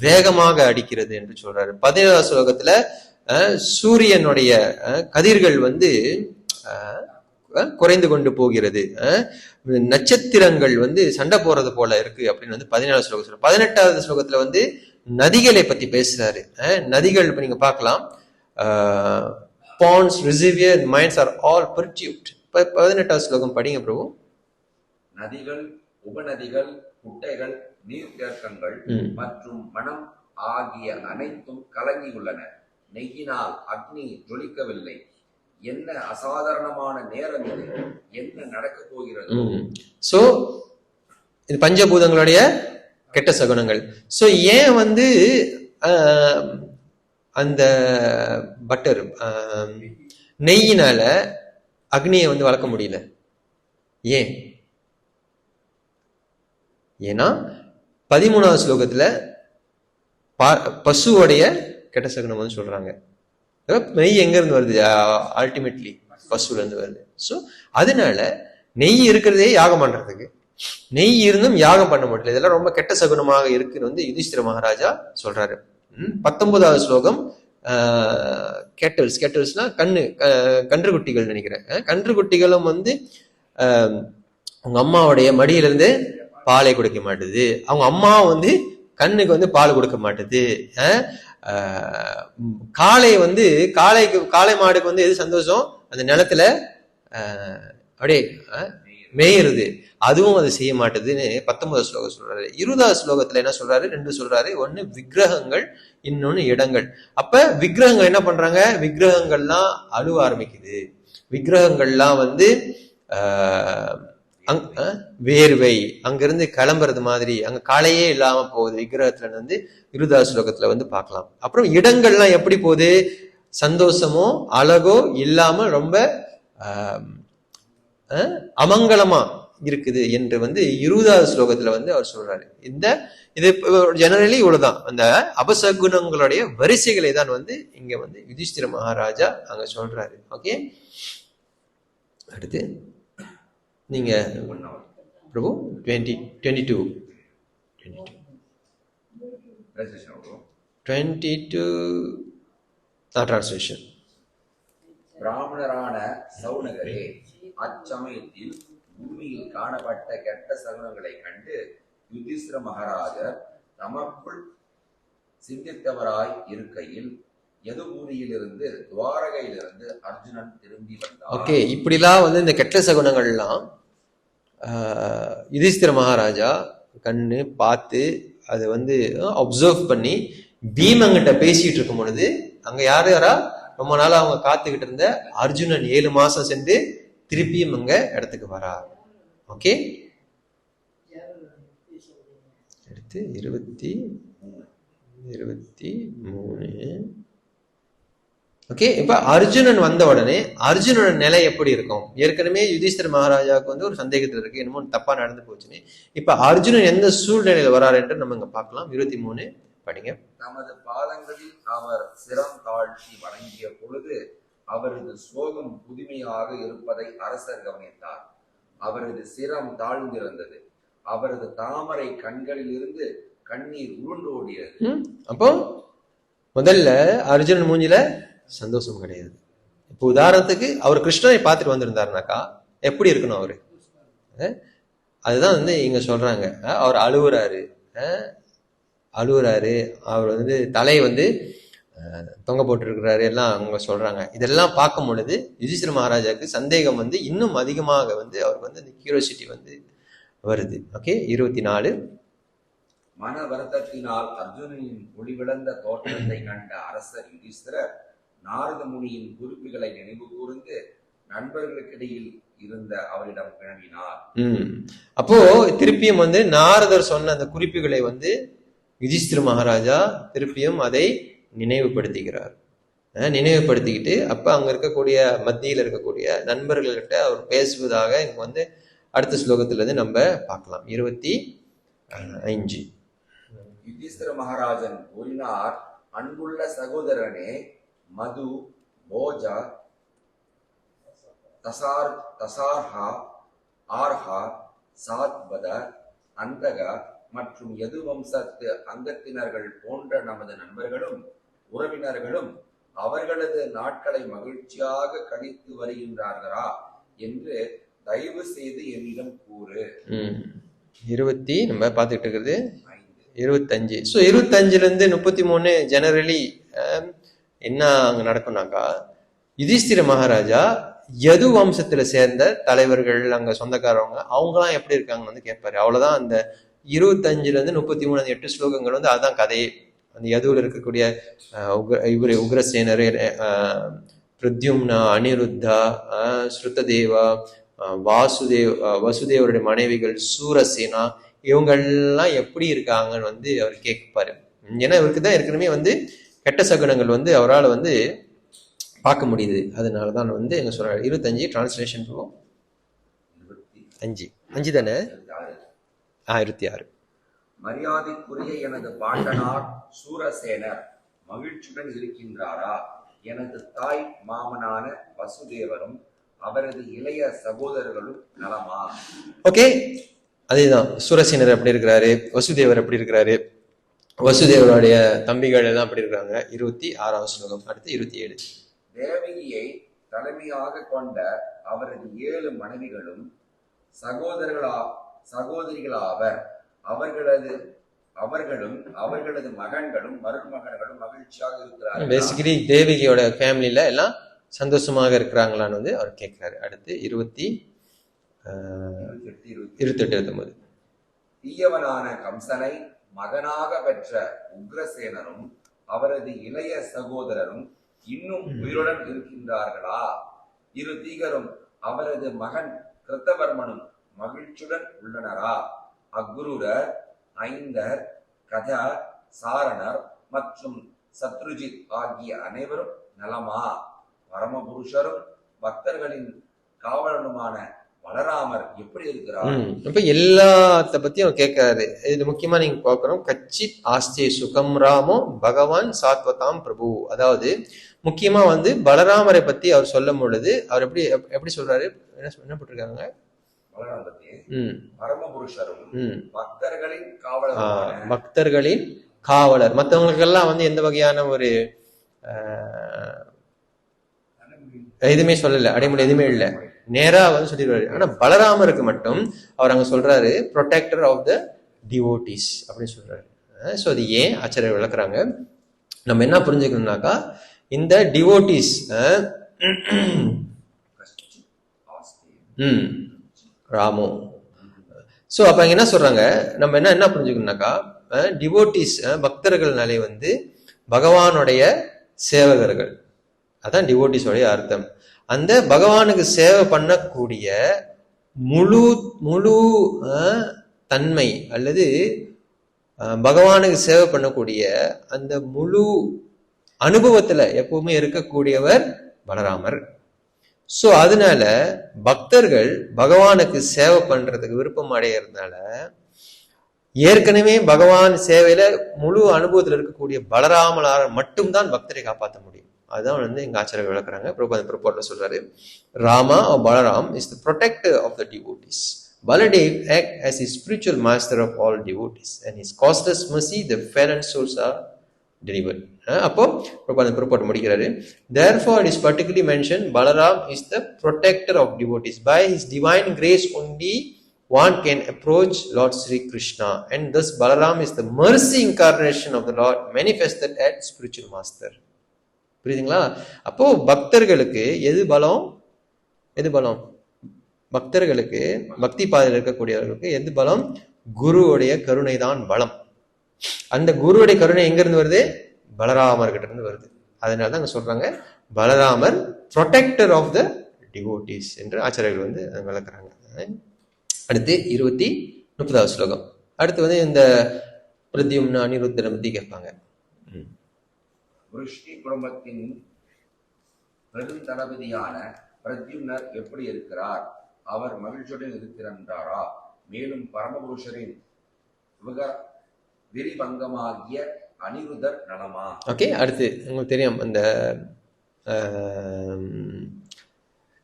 வேகமாக அடிக்கிறது என்று சொல்றாரு. 17வது ஸ்லோகத்துல சூரியனுடைய கதிர்கள் வந்து குறைந்து கொண்டு போகிறது, நட்சத்திரங்கள் வந்து சண்டை போறது போல இருக்கு அப்படின்னு வந்து 17வது ஸ்லோகம் சொல்றாரு. 18வது ஸ்லோகத்துல வந்து நதிகளை பத்தி பேசுறாரு. நதிகள் இப்ப நீங்க பார்க்கலாம். Ponds, reservoirs, mines are all perturbed. 18வது ஸ்லோகம் படிங்க பிரபு. நதிகள், உபநதிகள், குட்டைகள், நீர்த்தேக்கங்கள் மற்றும் மனம் ஆகிய அனைத்தும் கலங்கியுள்ளன. நெய்யினால் அக்னி ஜொலிக்கவில்லை. என்ன அசாதாரணமான நேரம் இது, என்ன நடக்க போகிறது? சோ இது பஞ்சபூதங்களுடைய கெட்ட சகுனங்கள். சோ ஏன் வந்து அந்த பட்டர் நெய்யினால அக்னியை வந்து வளர்க்க முடியல? ஏன்? ஏன்னா 13வது ஸ்லோகத்துல பசுவோடைய கெட்ட சகுனம் வந்து சொல்றாங்க. நெய் எங்க இருந்து வருது? அல்டிமேட்லி பசுல இருந்து வருது. சோ அதனால நெய் இருக்கிறதே யாகம் பண்றதுக்கு, நெய் இருந்தும் யாகம் பண்ண முடியல. இதெல்லாம் ரொம்ப கெட்ட சகுனமாக இருக்குன்னு வந்து யுதிஷ்டிர மகாராஜா சொல்றாரு. 19வது ஸ்லோகம் கேட்டல்ஸ்னா கன்றுக்குட்டிகள் நினைக்கிறேன். கன்றுக்குட்டிகளும் வந்து அவங்க அம்மாவுடைய மடியிலிருந்து பாலை கொடுக்க மாட்டுது. அவங்க அம்மா வந்து கண்ணுக்கு வந்து பால் கொடுக்க மாட்டுது. காளை மாடுக்கு வந்து எது சந்தோஷம்? அந்த நிலத்துல அப்படியே மேயிறது. அதுவும் அது செய்ய மாட்டுதுன்னு 19வது ஸ்லோகம் சொல்றாரு. 20வது ஸ்லோகத்துல என்ன சொல்றாரு? 2 சொல்றாரு. ஒண்ணு விக்கிரகங்கள், இன்னொன்னு இடங்கள். அப்ப விக்கிரகங்கள் என்ன பண்றாங்க? விக்கிரகங்கள்லாம் அழுவ ஆரம்பிக்குது. விக்கிரகங்கள்லாம் வந்து வேர்வை அங்கிருந்து கிளம்புறது மாதிரி, அங்க காலையே இல்லாம போகுது விக்கிரகத்துல வந்து 20வது ஸ்லோகத்துல வந்து பார்க்கலாம். அப்புறம் இடங்கள்லாம் எப்படி போகுது? சந்தோஷமோ அழகோ இல்லாம ரொம்ப அமங்கலமா இருக்குது என்று வந்து 20வது ஸ்லோகத்துல வந்து அவர் சொல்றாரு. இது ஜெனரலி இவ்வளவுதான். அந்த அபசகுனங்களுடைய வரிசைகளை தான் வந்து இங்க வந்து யுதிஷ்டிர மகாராஜா அங்க சொல்றாரு. ஓகே, அடுத்து நீங்க பிரபு 22 டிரான்ஸ்லேஷன். பிராமணரான சௌனகரே, அச்சமயத்தில் பூமியில் காணப்பட்ட கெட்ட சகுனங்களை கண்டு யுதிஷ்டிர மகாராஜர் தமக்குள் சிந்தித்தவராய் இருக்கையில் யதுபுரியிலிருந்து துவாரகையிலிருந்து அர்ஜுனன் திரும்பி வந்தார். ஓகே, இப்படிலாம் வந்து இந்த கெட்ட சகுனங்கள்லாம் யுதிஷ்டிர மகாராஜா கண்ணு பார்த்து அதை வந்து அப்சர்வ் பண்ணி பீமங்கிட்ட பேசிட்டு இருக்கும் பொழுது அங்க யாரா ரொம்ப நாளா அவங்க காத்துக்கிட்டு இருந்த அர்ஜுனன் 7 மாசம் சென்று திருப்பியும் அங்க இடத்துக்கு வரா. ஓகே, அடுத்து 23 ஓகே, இப்ப அர்ஜுனன் வந்த உடனே அர்ஜுனோட நிலை எப்படி இருக்கும்? ஏற்கனவே யுதிஷ்டர் மகாராஜாவுக்கு வந்து ஒரு சந்தேகத்துல இருக்கு, என்னமோ தப்பா நடந்து போச்சுன்னு. இப்ப அர்ஜுனன் எந்த சூழ்நிலையில வராரு என்று நம்ம இங்க பார்க்கலாம். 23 படிங்க. தமது பாதங்களில் அவர் சிரம் தாழ்த்தி வணங்கிய பொழுது அவரது சோகம் புதுமையாக இருப்பதை அரசர் கவனித்தார். அவரது சிரம் தாழ்ந்திருந்தது, அவரது தாமரை கண்களில் இருந்து கண்ணீர் உருண்டு ஓடியது. அப்போ முதல்ல அர்ஜுனன் மூஞ்சில சந்தோஷம் கிடையாது. இப்போ உதாரணத்துக்கு அவர் கிருஷ்ணனை பார்த்துட்டு வந்திருந்தாருனாக்கா எப்படி இருக்கணும் அவரு? அதுதான் வந்து இங்க சொல்றாங்க. அவர் அழுவுறாரு, அவர் வந்து தலையை வந்து தொங்க போட்டுருக்கிறாரு எல்லாம் அவங்க சொல்றாங்க. இதெல்லாம் பார்க்கும் பொழுது யுதிஷ்டிர மகாராஜாவுக்கு சந்தேகம் வந்து இன்னும் அதிகமாக வந்து அவருக்கு வந்து அந்த கியூரியாசிட்டி வந்து வருது. ஓகே, 24. மன வருத்தத்தினால் அர்ஜுனனின் ஒளிவிழந்த தோற்றத்தை கண்ட அரசர் யுதிஷ்டிரர் நாரத முனியின் குறிப்புகளை நினைவு கூர்ந்து நண்பர்களுக்கிடையில் இருந்த அவரிடம் வினவினார். அப்போ திருப்பியும் வந்து நாரதர் சொன்ன அந்த குறிப்புகளை வந்து யுதிஷ்டிர மகாராஜா திருப்பியும் அதை நினைவுபடுத்திக்கிறார். நினைவுபடுத்திக்கிட்டு அப்ப அங்க இருக்கக்கூடிய மத்தியில் இருக்கக்கூடிய நண்பர்கள்கிட்ட அவர் பேசுவதாக இங்க வந்து அடுத்த ஸ்லோகத்துல இருந்து நம்ம பார்க்கலாம். 25. யுதிஷ்டிர மகாராஜன் கூறினார், அன்புள்ள சகோதரனே, மது, போஜா, தசார்ஹா, ஆர்ஹா, சாத்பத, அந்தக மற்றும் யது வம்சத்து அங்கத்தினர்கள் போன்ற நமது நண்பர்களும் உறவினர்களும் அவர்களது நாட்களை மகிழ்ச்சியாக கழித்து வருகின்றார்களா என்று தயவு செய்து என்னிடம் கூறு. 20 நம்ம பார்த்துட்டு இருக்கிறது 25. ஸோ 25ல இருந்து 33 ஜெனரலி என்ன அங்க நடக்கும்னாக்கா, யுதிஷ்டிர மகாராஜா யது வம்சத்துல சேர்ந்த தலைவர்கள் அங்க சொந்தக்காரவங்க அவங்கலாம் எப்படி இருக்காங்கன்னு வந்து கேட்பாரு. அவ்வளவுதான். அந்த 25ல இருந்து 33 அந்த 8 ஸ்லோகங்கள் வந்து அதுதான் கதையே. அந்த யதுவில் இருக்கக்கூடிய இவரு உக்ரசேனர், பிரத்யும்னா, அனிருத்தா, ஸ்ருததேவா, வசுதேவருடைய மனைவிகள், சூரசேனா, இவங்கெல்லாம் எப்படி இருக்காங்கன்னு வந்து அவர் கேட்பாரு. ஏன்னா இவருக்கு தான் ஏற்கனவே வந்து கெட்ட சகுனங்கள் வந்து அவரால் வந்து பார்க்க முடியுது. அதனாலதான் வந்து என்ன சொல்றாரு. 25 டிரான்ஸ்லேஷன் போவோம். 5 தானே? 26. மரியாதைக்குரிய எனது பாட்டனார் சூரசேனர் மகிழ்ச்சியுடன் இருக்கின்றாரா? எனது தாய் மாமனான வசுதேவரும் அவரது இளைய சகோதரர்களும் நலமா? ஓகே, அதேதான். சூரசேனர் எப்படி இருக்கிறாரு, வசுதேவர் எப்படி இருக்கிறாரு, வசுதேவருடைய தம்பிகள் எல்லாம் எப்படி இருக்காங்க. 26வது ஸ்லோகம். அடுத்து 27. தேவகியை தலைமையாக கொண்ட அவரது 7 மனைவிகளும் சகோதரிகளாவர். அவர்களும் அவர்களது மகன்களும் மருமகன்களும் மகிழ்ச்சியாக இருக்கிறார்கள். பேசிக்கலி தேவகியோட ஃபேமிலியில எல்லாம் சந்தோஷமாக இருக்கிறாங்களான்னு வந்து அவர் கேட்கிறாரு. அடுத்து 28, 29. தீயவனான கம்சனை மகனாக பெற்ற உக்ரசேனரும் அவரது இளைய சகோதரரும் இன்னும் உயிருடன் இருக்கின்றார்களா? 2 தீகரும் அவரது மகன் கிருத்தவர்மனும் மகிழ்ச்சியுடன் உள்ளனரா? அக்ரூரர், ஐந்தர், கத, சாரணர் மற்றும் சத்ருஜித் ஆகிய அனைவரும் நலமா? பரமபுருஷரும் பக்தர்களின் காவலனுமான பலராமர் எப்படி இருக்கிறார்? இப்ப எல்லாத்த பத்தியும் கேட்கிறாரு. இது முக்கியமா நீங்க பார்க்கணும். கச்சித் ஆஸ்தே சுகம் ராமோ பகவான் சாத்வதாம் பிரபு. அதாவது முக்கியமா வந்து பலராமரை பத்தி அவர் சொல்லும் பொழுது அவர் எப்படி சொல்றாரு, என்ன போட்டிருக்காங்க? பரமபுருஷரும் பக்தர்களின் காவலர். பக்தர்களின் காவலர். மற்றவங்களுக்கெல்லாம் வந்து எந்த வகையான ஒரு எதுவுமே சொல்லல, அடைமுறை எதுவுமே இல்லை, நேரா வந்து சொல்லிடுவாரு. ஆனா பலராமருக்கு மட்டும் அவர் அங்க சொல்றாரு ப்ரொடெக்டர் ஆஃப் த டிவோட்டிஸ் அப்படின்னு சொல்றாரு. ஸோ அது ஏன் ஆச்சாரியர் விளக்குறாங்க. நம்ம என்ன புரிஞ்சுக்கணும்னாக்கா, இந்த டிவோட்டிஸ் ராமோ. ஸோ அப்ப அங்க என்ன சொல்றாங்க, நம்ம என்ன புரிஞ்சுக்கணும்னாக்கா, டிவோட்டிஸ் பக்தர்கள்னாலே வந்து பகவானுடைய சேவகர்கள். அதான் டிவோட்டிஸோடைய அர்த்தம். அந்த பகவானுக்கு சேவை பண்ணக்கூடிய முழு தன்மை அல்லது பகவானுக்கு சேவை பண்ணக்கூடிய அந்த முழு அனுபவத்துல எப்பவுமே இருக்கக்கூடியவர் பலராமர். சோ அதனால பக்தர்கள் பகவானுக்கு சேவை பண்றதுக்கு விருப்பம் அடைகிறதுனால ஏற்கனவே பகவான் சேவையில முழு அனுபவத்தில் இருக்கக்கூடிய பலராமனால மட்டும்தான் பக்தரை காப்பாற்ற முடியும். அதுதான் எங்க ஆச்சாரியர் விளக்குறாங்க. பிரபோட்ல சொல்றாரு, Rama or Balaram is the protector of the devotees. Baladev act as his spiritual master of all devotees, and his causeless mercy the fallen souls are delivered. அப்போ பிரபோட் முடிக்கிறாரு, therefore it is particularly mentioned Balaram is the protector of devotees. By his divine grace only one can approach Lord Sri Krishna, and thus Balaram is the mercy incarnation of the Lord manifested as spiritual master. புரியுதுங்களா? அப்போ பக்தர்களுக்கு எது பலம்? பக்தர்களுக்கு பக்தி பாதையில் இருக்கக்கூடியவர்களுக்கு எது பலம்? குருவுடைய கருணை தான் பலம். அந்த குருவுடைய கருணை எங்க இருந்து வருது? பலராமர்கிட்ட இருந்து வருது. அதனாலதான் அங்க சொல்றாங்க பலராமர் ப்ரொடெக்டர் ஆஃப் த டிவோட்டீஸ் என்று ஆச்சாரியர்கள் விளக்குறாங்க. அடுத்து 30வது ஸ்லோகம். அடுத்து இந்த பிரத்யும்ன அனிருத்தரை பத்தி கேட்பாங்க. விருஷ்டி குடும்பத்தின் பெருந்தளபதியான பிரத்யும்னர் எப்படி இருக்கிறார்? அவர் மகிழ்ச்சியுடன் இருக்கிறாரா? மேலும் பரமபுருஷரின் விரிபங்கமாகிய அனிருத்தர் நலமா? ஓகே, அடுத்து உங்களுக்கு தெரியும் அந்த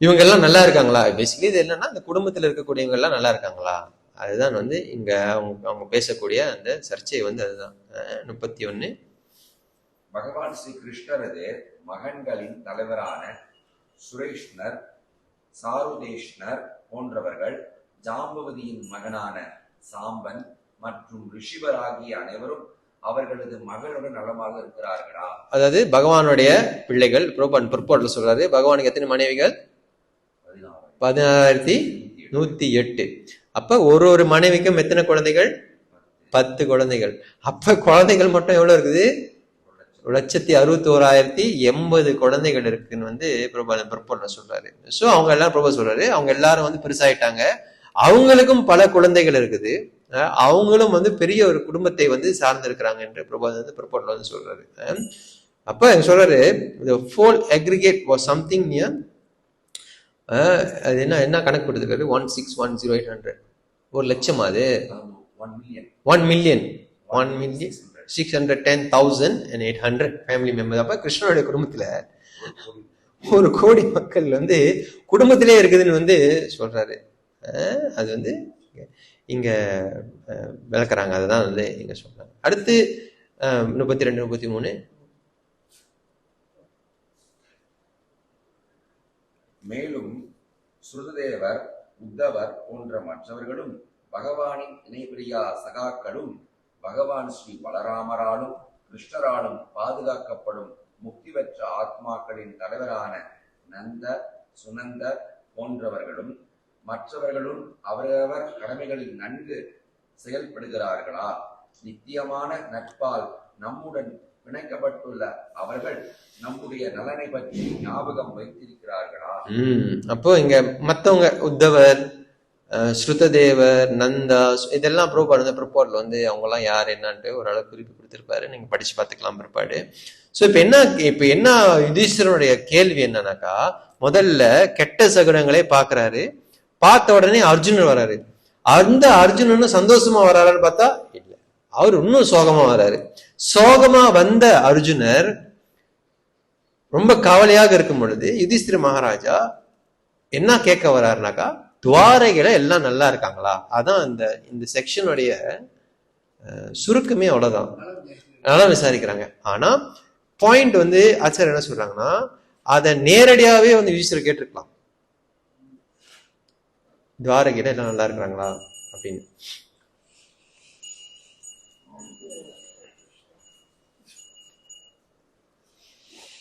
இவங்க எல்லாம் நல்லா இருக்காங்களா? பேசிக்கலி இது என்னன்னா இந்த குடும்பத்தில் இருக்கக்கூடியவங்க எல்லாம் நல்லா இருக்காங்களா? அதுதான் இங்க அவங்க பேசக்கூடிய அந்த சர்ச்சை அதுதான். 31 பகவான் ஸ்ரீ கிருஷ்ணரது மகன்களின் தலைவரான சுரேஷ்ணர், சாருதேஷ்ணர் போன்றவர்கள் ஜாம்பவதியின் மகனான சாம்பன் மற்றும் ரிஷிபர் ஆகிய அனைவரும் அவர்களது மகளுடன் நலமாக இருக்கிறார்களா? அதாவது பகவானுடைய பிள்ளைகள் பிற்போட்ல சொல்றாரு, பகவானுக்கு எத்தனை மனைவிகள்? 16,108. அப்ப ஒரு மனைவிக்கும் எத்தனை குழந்தைகள்? 10 குழந்தைகள். அப்ப குழந்தைகள் மட்டும் எவ்வளவு இருக்குது? 1,61,080 குழந்தைகள் இருக்குன்னு பிரபோட்ல சொல்றாரு. சோ அவங்க எல்லாம் பிரபு சொல்றாரு, அவங்க எல்லாரும் பெருசாயிட்டாங்க, அவங்களுக்கும் பல குழந்தைகள் இருக்குது, அவங்களும் பெரிய ஒரு குடும்பத்தை சார்ந்து இருக்கிறாங்க என்று பிரபோட்ல சொல்றாரு. அப்ப சொல்றாரு the whole aggregate was something near அது என்ன கணக்கு கொடுத்துருக்காரு? 1,61,0800. 1,00,000 அது 1,610,800 ஃபேமிலி மெம்பர்ஸ். அப்ப கிருஷ்ணனுடைய குடும்பத்துல 1 கோடி மக்கள் குடும்பத்திலே இருக்குதுன்னு சொல்றாரு. அது இங்க விளக்குறாங்க. அதுதான் இங்க சொல்றாங்க. அடுத்து 32, 33 மேலும் சுருததேவர், உத்தவர் போன்ற மற்றவர்களும் பகவானின் இணைபிரியா சகாக்களும் பகவான் ஸ்ரீ பலராமராலும் கிருஷ்ணராலும் பாதுகாக்கப்படும் முக்தி பெற்ற ஆத்மாக்களின் தலைவரான நந்த, சுனந்தர் போன்றவர்களும் மற்றவர்களும் அவரவர் கடமைகளில் நன்கு செயல்படுகிறார்களா? நித்தியமான நட்பால் நம்முடன் பிணைக்கப்பட்டுள்ள அவர்கள் நம்முடைய நலனை பற்றி ஞாபகம் வைத்திருக்கிறார்களா? அப்போ இங்க மத்தவங்க உத்தவர், ஸ்ருததேவர், நந்தா, இதெல்லாம் ப்ரோபாட்ல அவங்க எல்லாம் யார் என்னன்ட்டு ஓரளவு குறிப்பு கொடுத்திருப்பாரு. நீங்க படிச்சு பார்த்துக்கலாம் பிற்பாடு. சோ இப்ப என்ன யுதிஷ்டருடைய கேள்வி என்னன்னாக்கா, முதல்ல கெட்ட சகுனங்களே பாக்குறாரு, பார்த்த உடனே அர்ஜுனன் வராரு. அந்த அர்ஜுனனும் சந்தோஷமா வராருன்னு பார்த்தா இல்ல, அவர் இன்னும் சோகமா வராரு. சோகமா வந்த அர்ஜுனர் ரொம்ப கவலையாக இருக்கும் பொழுது யுதிஷ்டிர மகாராஜா என்ன கேட்க வர்றாருனாக்கா, துவாரைகளை எல்லாம் நல்லா இருக்காங்களா? அதான் இந்த செக்ஷனுடைய சுருக்கமே அவ்வளவுதான். நல்லா விசாரிக்கிறாங்க. ஆனா பாயிண்ட் ஆச்சாரியர் என்ன சொல்றாங்கன்னா, அதை நேரடியாவே யுதிஷ்டிரர் கேட்டிருக்கலாம், துவாரகையில எல்லாம் நல்லா இருக்கிறாங்களா அப்படின்னு.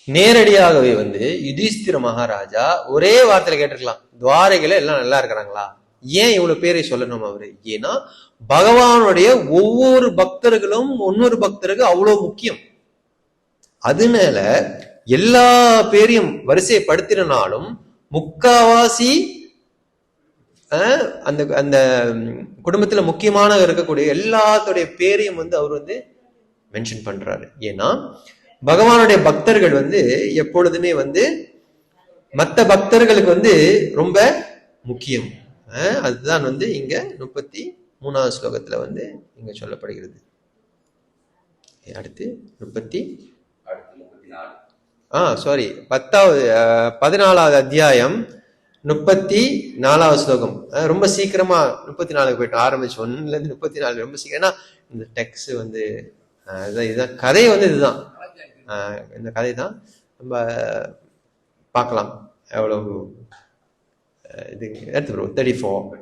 நேரடியாகவே யுதிஷ்டிர மகாராஜா ஒரே வார்த்தையில கேட்டிருக்கலாம், துவாரகையில எல்லாம் நல்லா இருக்கிறாங்களா? ஏன் இவ்வளவு பேரை சொல்லணும் அவரு? ஏன்னா பகவானுடைய ஒவ்வொரு பக்தர்களும் இன்னொரு பக்தருக்கு அவ்வளவு முக்கியம். அதனால எல்லா பேரையும் வரிசைப்படுத்தினாலும் முக்காவாசி அந்த அந்த குடும்பத்துல முக்கியமான இருக்கக்கூடிய எல்லாத்துடைய பேரையும் அவர் மென்ஷன் பண்றாரு. ஏன்னா பகவானுடைய பக்தர்கள் வந்து எப்பொழுதுமே வந்து மற்ற பக்தர்களுக்கு வந்து ரொம்ப முக்கியம். அதுதான் வந்து இங்க 33வது ஸ்லோகத்துல வந்து இங்க சொல்லப்படுகிறது. அடுத்து 14வது அத்தியாயம் 34வது ஸ்லோகம். ரொம்ப சீக்கிரமா 34க்கு போயிட்டோம். ஆரம்பிச்சு 1ல இருந்து 34 ரொம்ப சீக்கிரம். ஏன்னா இந்த டெக்ஸ்ட் வந்து இதுதான் கதை வந்து இதுதான். இந்த கதை தான் நம்ம பார்க்கலாம். எவ்வளவு இது எடுத்து 34.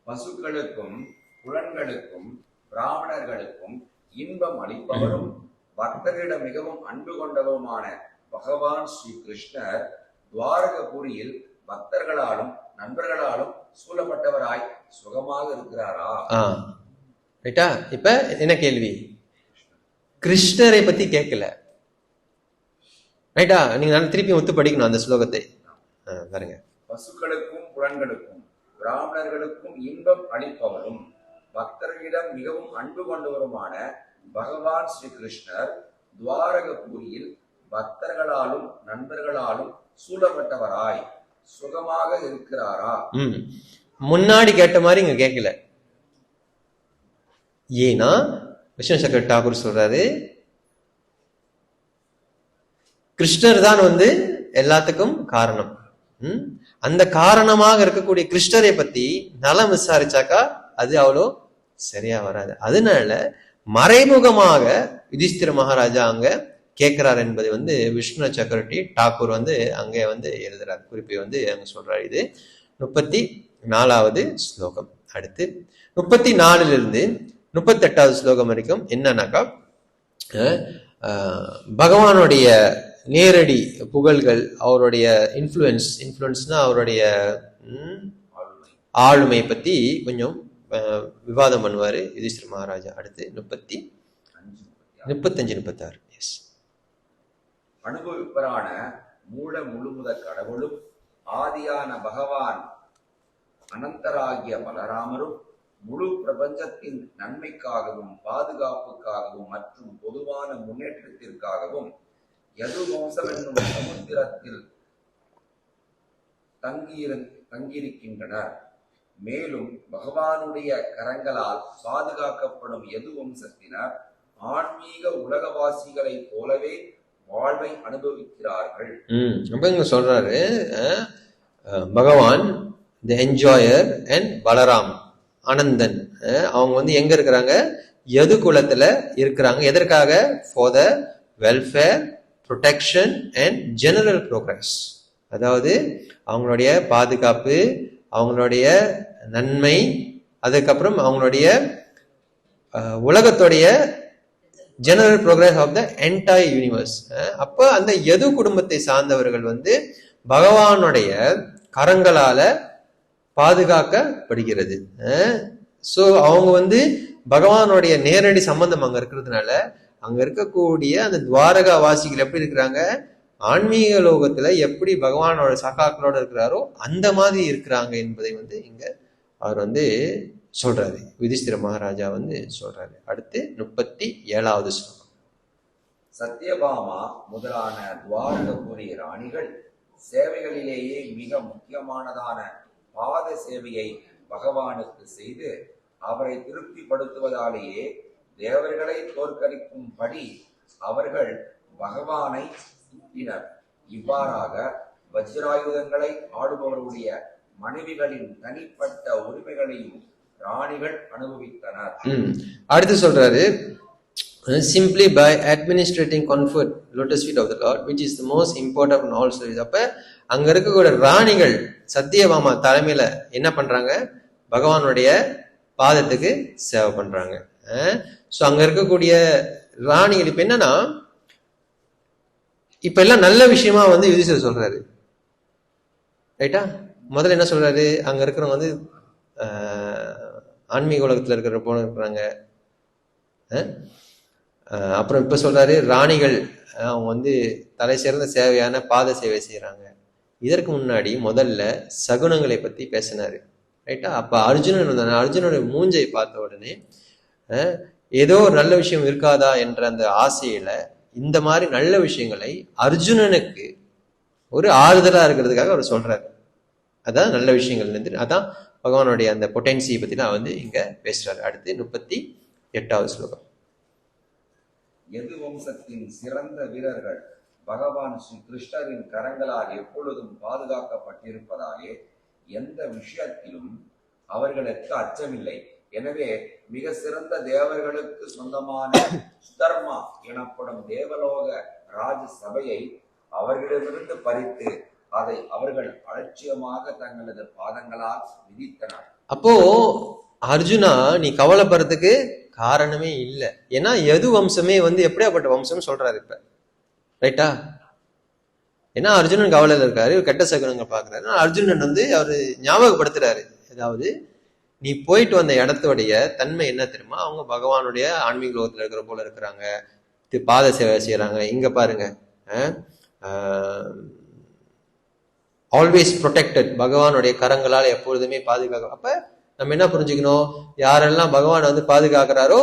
பசுக்களுக்கும் புலன்களுக்கும் பிராமணர்களுக்கும் இன்பம் அளிப்பவரும் பக்தர்களிடம் மிகவும் அன்பு கொண்டவருமான பகவான் ஸ்ரீ கிருஷ்ணர் துவாரகபுரியில் பக்தர்களாலும் நண்பர்களாலும் சூழப்பட்டவராய் சுகமாக இருக்கிறாரா? ரைட்டா? இப்ப என்ன கேள்வி? கிருஷ்ணரை பத்தி கேட்கல. ரைட்டா? நீங்க திருப்பி ஒத்து படிக்கணும் அந்த ஸ்லோகத்தை. பாருங்க. பசுக்களுக்கும் புலன்களுக்கும் பிராமணர்களுக்கும் இன்பம் அளிப்பவரும் பக்தர்களிடம் மிகவும் அன்பு கொண்டவருமான பகவான் ஸ்ரீ கிருஷ்ணர் துவாரகபுரியில் பக்தர்களாலும் நண்பர்களாலும் சூழப்பட்டவராய் சுகமாக இருக்கிறாரா? முன்னாடி கேட்ட மாதிரி இங்க கேட்கல. ஏன்னா விஸ்வசங்கர் டாகூர் சொல்றாரு, கிருஷ்ணர் தான் வந்து எல்லாத்துக்கும் காரணம். அந்த காரணமாக இருக்கக்கூடிய கிருஷ்ணரை பத்தி நலம் விசாரிச்சாக்கா அது அவ்வளோ சரியா வராது. அதனால மறைமுகமாக யுதிஷ்டிர மகாராஜா அங்க கேட்கிறார் என்பதை வந்து விஷ்ணு சக்கரவர்த்தி டாகூர் வந்து அங்க வந்து எழுதுறார். குறிப்பை வந்து அங்க சொல்றாரு. இது 34வது ஸ்லோகம். அடுத்து 34லிருந்து 38வது ஸ்லோகம் வரைக்கும் என்னன்னாக்கா பகவானுடைய நேரடி புகழ்கள், அவருடைய இன்ஃப்ளூயன்ஸ்னா அவருடைய ஆளுமை பத்தி கொஞ்சம் விவாதம் பண்ணுவாரு யுதிஷ்டிர மகாராஜா. அடுத்து 35-36. எஸ். அனுபவிப்பரான மூல முழுமுத கடவுளும் ஆதியான பகவான் அனந்தராகிய பலராமரும் முழு பிரபஞ்சத்தின் நன்மைக்காகவும் பாதுகாப்புக்காகவும் மற்றும் பொதுவான முன்னேற்றத்திற்காகவும் யதுவம்சம் என்னும் சமுத்திரத்தில் தங்கியிருக்கின்றனர். மேலும் பகவானுடைய கரங்களால் பாதுகாக்கப்படும் யதுவம்சத்தினர் ஆன்மீக உலகவாசிகளை போலவே வாழ்வை அனுபவிக்கிறார்கள். இங்க சொல்றாரு Bhagavan the enjoyer and Balaram Anandan அவங்க வந்து எங்க இருக்கிறாங்க? யது குலத்துல இருக்கிறாங்க. எதற்காக? For the welfare, protection and general progress. அதாவது அவங்களுடைய பாதுகாப்பு, அவங்களுடைய நன்மை, அதுக்கப்புறம் அவங்களுடைய உலகத்துடைய general progress of the entire universe. அப்ப அந்த யது குடும்பத்தை சார்ந்தவர்கள் வந்து பகவானுடைய கரங்களால பாதுகாக்கப்படுகிறது. சோ அவங்க வந்து பகவானுடைய நேரடி சம்பந்தம் அங்க இருக்கிறதுனால அங்க இருக்கக்கூடிய அந்த துவாரகா வாசிகள் எப்படி இருக்கிறாங்க? ஆன்மீக லோகத்துல எப்படி பகவானோட சகாக்களோட இருக்கிறாரோ அந்த மாதிரி இருக்கிறாங்க என்பதை வந்து இங்க அவர் வந்து சொல்றாரு. யுதிஷ்டிர மகாராஜா வந்து சொல்றாரு. அடுத்து 37வது ஸ்லோகம். சத்யபாமா முதலான துவாரகபுரி ராணிகள் சேவைகளிலேயே மிக முக்கியமானதான பாத சேவையை பகவானுக்கு செய்து அவரை திருப்திப்படுத்துவதாலேயே தேவர்களை தோற்கடிக்கும்படி அவர்கள் பகவானை சுற்றினர். இவ்வாறாக வஜ்ராயுதங்களை ஆடுபவருடைய மனைவிகளின் தனிப்பட்ட உரிமைகளையும் ராணிகள் அனுபவித்தனர். அடுத்து சொல்றாரு, simply by administrating comfort lotus feet of the Lord, which is the most important in all service. அப்ப அங்க இருக்கக்கூடிய ராணிகள் சத்தியபாமா தலைமையில என்ன பண்றாங்க? பகவானுடைய பாதத்துக்கு சேவை பண்றாங்க. சோ அங்க இருக்கக்கூடிய ராணிகள் இப்ப என்னன்னா, இப்ப எல்லாம் நல்ல விஷயமா வந்து யுதிஷ்டர் சொல்றாரு. ரைட்டா? முதல்ல என்ன சொல்றாரு? அங்க இருக்கிறவங்க வந்து ஆன்மீக உலகத்துல இருக்கிற போன இருக்கிறாங்க. அப்புறம் இப்ப சொல்றாரு ராணிகள் அவங்க வந்து தலை சிறந்த சேவையான பாத சேவை செய்யறாங்க. இதற்கு முன்னாடி முதல்ல சகுனங்களை பத்தி பேசினாரு. ரைட்டா? அப்ப அர்ஜுனன் இருந்தாங்க. அர்ஜுனோட மூஞ்சை பார்த்த உடனே ஏதோ ஒரு நல்ல விஷயம் இருக்காதா என்ற அந்த ஆசையில இந்த மாதிரி நல்ல விஷயங்களை அர்ஜுனனுக்கு ஒரு ஆறுதலா இருக்கிறதுக்காக அவர் சொல்றாரு. அதான் நல்ல விஷயங்கள். அதான் பகவானுடைய அந்த பொட்டன்சியை பத்தி தான் வந்து இங்க பேசுறாரு. அடுத்து 38வது ஸ்லோகம். எது வம்சத்தின் சிறந்த வீரர்கள் பகவான் ஸ்ரீ கிருஷ்ணரின் கரங்களால் எப்பொழுதும் பாதுகாக்கப்பட்டிருப்பதாலே எந்த விஷயத்திலும் அவர்களுக்கு அச்சமில்லை. எனவே மிக சிறந்த தேவர்களுக்கு சொந்தமான சுதர்மா எனப்படும் தேவலோக ராஜ சபையை அவர்களிடமிருந்து பறித்து அதை அவர்கள் அலட்சியமாக தங்களது பாதங்களால் விதித்தனர். அப்போ அர்ஜுனா, நீ கவலைப்படுறதுக்கு காரணமே இல்லை. ஏன்னா எது வம்சமே வந்து எப்படியாப்பட்ட வம்சம் சொல்றாரு இப்ப, ரைட்டா? ஏன்னா அர்ஜுனன் கவலையில இருக்காரு, கெட்ட சகுனங்கள் பாக்குறாரு. அர்ஜுனன் வந்து அவரு ஞாபகப்படுத்துறாரு, அதாவது நீ போயிட்டு வந்த இடத்துடைய தன்மை என்ன தெரியுமா? அவங்க பகவானுடைய ஆன்மீக லோகத்துல இருக்கிற போல இருக்கிறாங்க, பாத சேவை செய்யறாங்க. இங்க பாருங்க, ஆல்வேஸ் ப்ரொடெக்டட், பகவானுடைய கரங்களால் எப்பொழுதுமே பாதுகாக்க. அப்ப நம்ம என்ன புரிஞ்சுக்கணும்? யாரெல்லாம் பகவான் வந்து பாதுகாக்கிறாரோ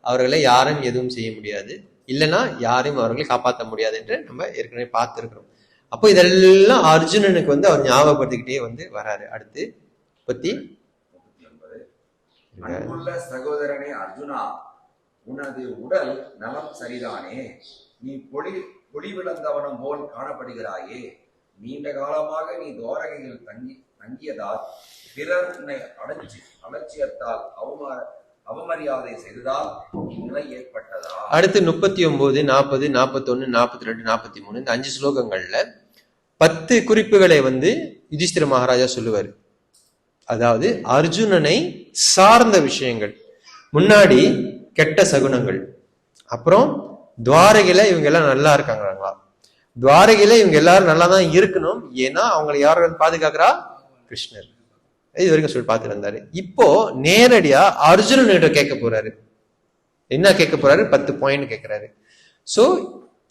அவர்களை யாரும் எதுவும் செய்ய முடியாது, இல்லைன்னா யாரையும் அவர்களை காப்பாற்ற முடியாது என்று நம்ம ஏற்கனவே பார்த்துருக்கிறோம். அப்போ இதெல்லாம் அர்ஜுனனுக்கு வந்து அவர் ஞாபகப்படுத்திக்கிட்டே வந்து வராரு. அடுத்து 39. அன்புள்ள சகோதரனே அர்ஜுனா, உனது உடல் நலம் சரிதானே? நீ பொலிவிழந்தவனம் போல் காணப்படுகிறாயே. நீண்ட காலமாக நீ துவாரகையில் தங்கியதால் பிறர் உன்னை அலட்சியத்தால் அவமரியாதை செய்ததால் நிலை ஏற்பட்டதா? அடுத்து 39, 40, 41, 42, 43 இந்த 5 ஸ்லோகங்கள்ல 10 குறிப்புகளை வந்து யுதிஷ்டிர மகாராஜா சொல்லுவாரு. அதாவது அர்ஜுனனை சார்ந்த விஷயங்கள். முன்னாடி கெட்ட சகுனங்கள், அப்புறம் துவாரகையில இவங்க எல்லாம் நல்லா இருக்காங்களா, துவாரகையில இவங்க எல்லாரும் நல்லா தான் இருக்கணும், ஏன்னா அவங்களை யாரும் பாதுகாக்கிறா? கிருஷ்ணர். இது வரைக்கும் சொல்லி பார்த்துட்டு இருந்தாரு. இப்போ நேரடியா அர்ஜுனன்கிட்ட கேட்க போறாரு. என்ன கேட்க போறாரு? 10 பாயிண்ட் கேட்கிறாரு. சோ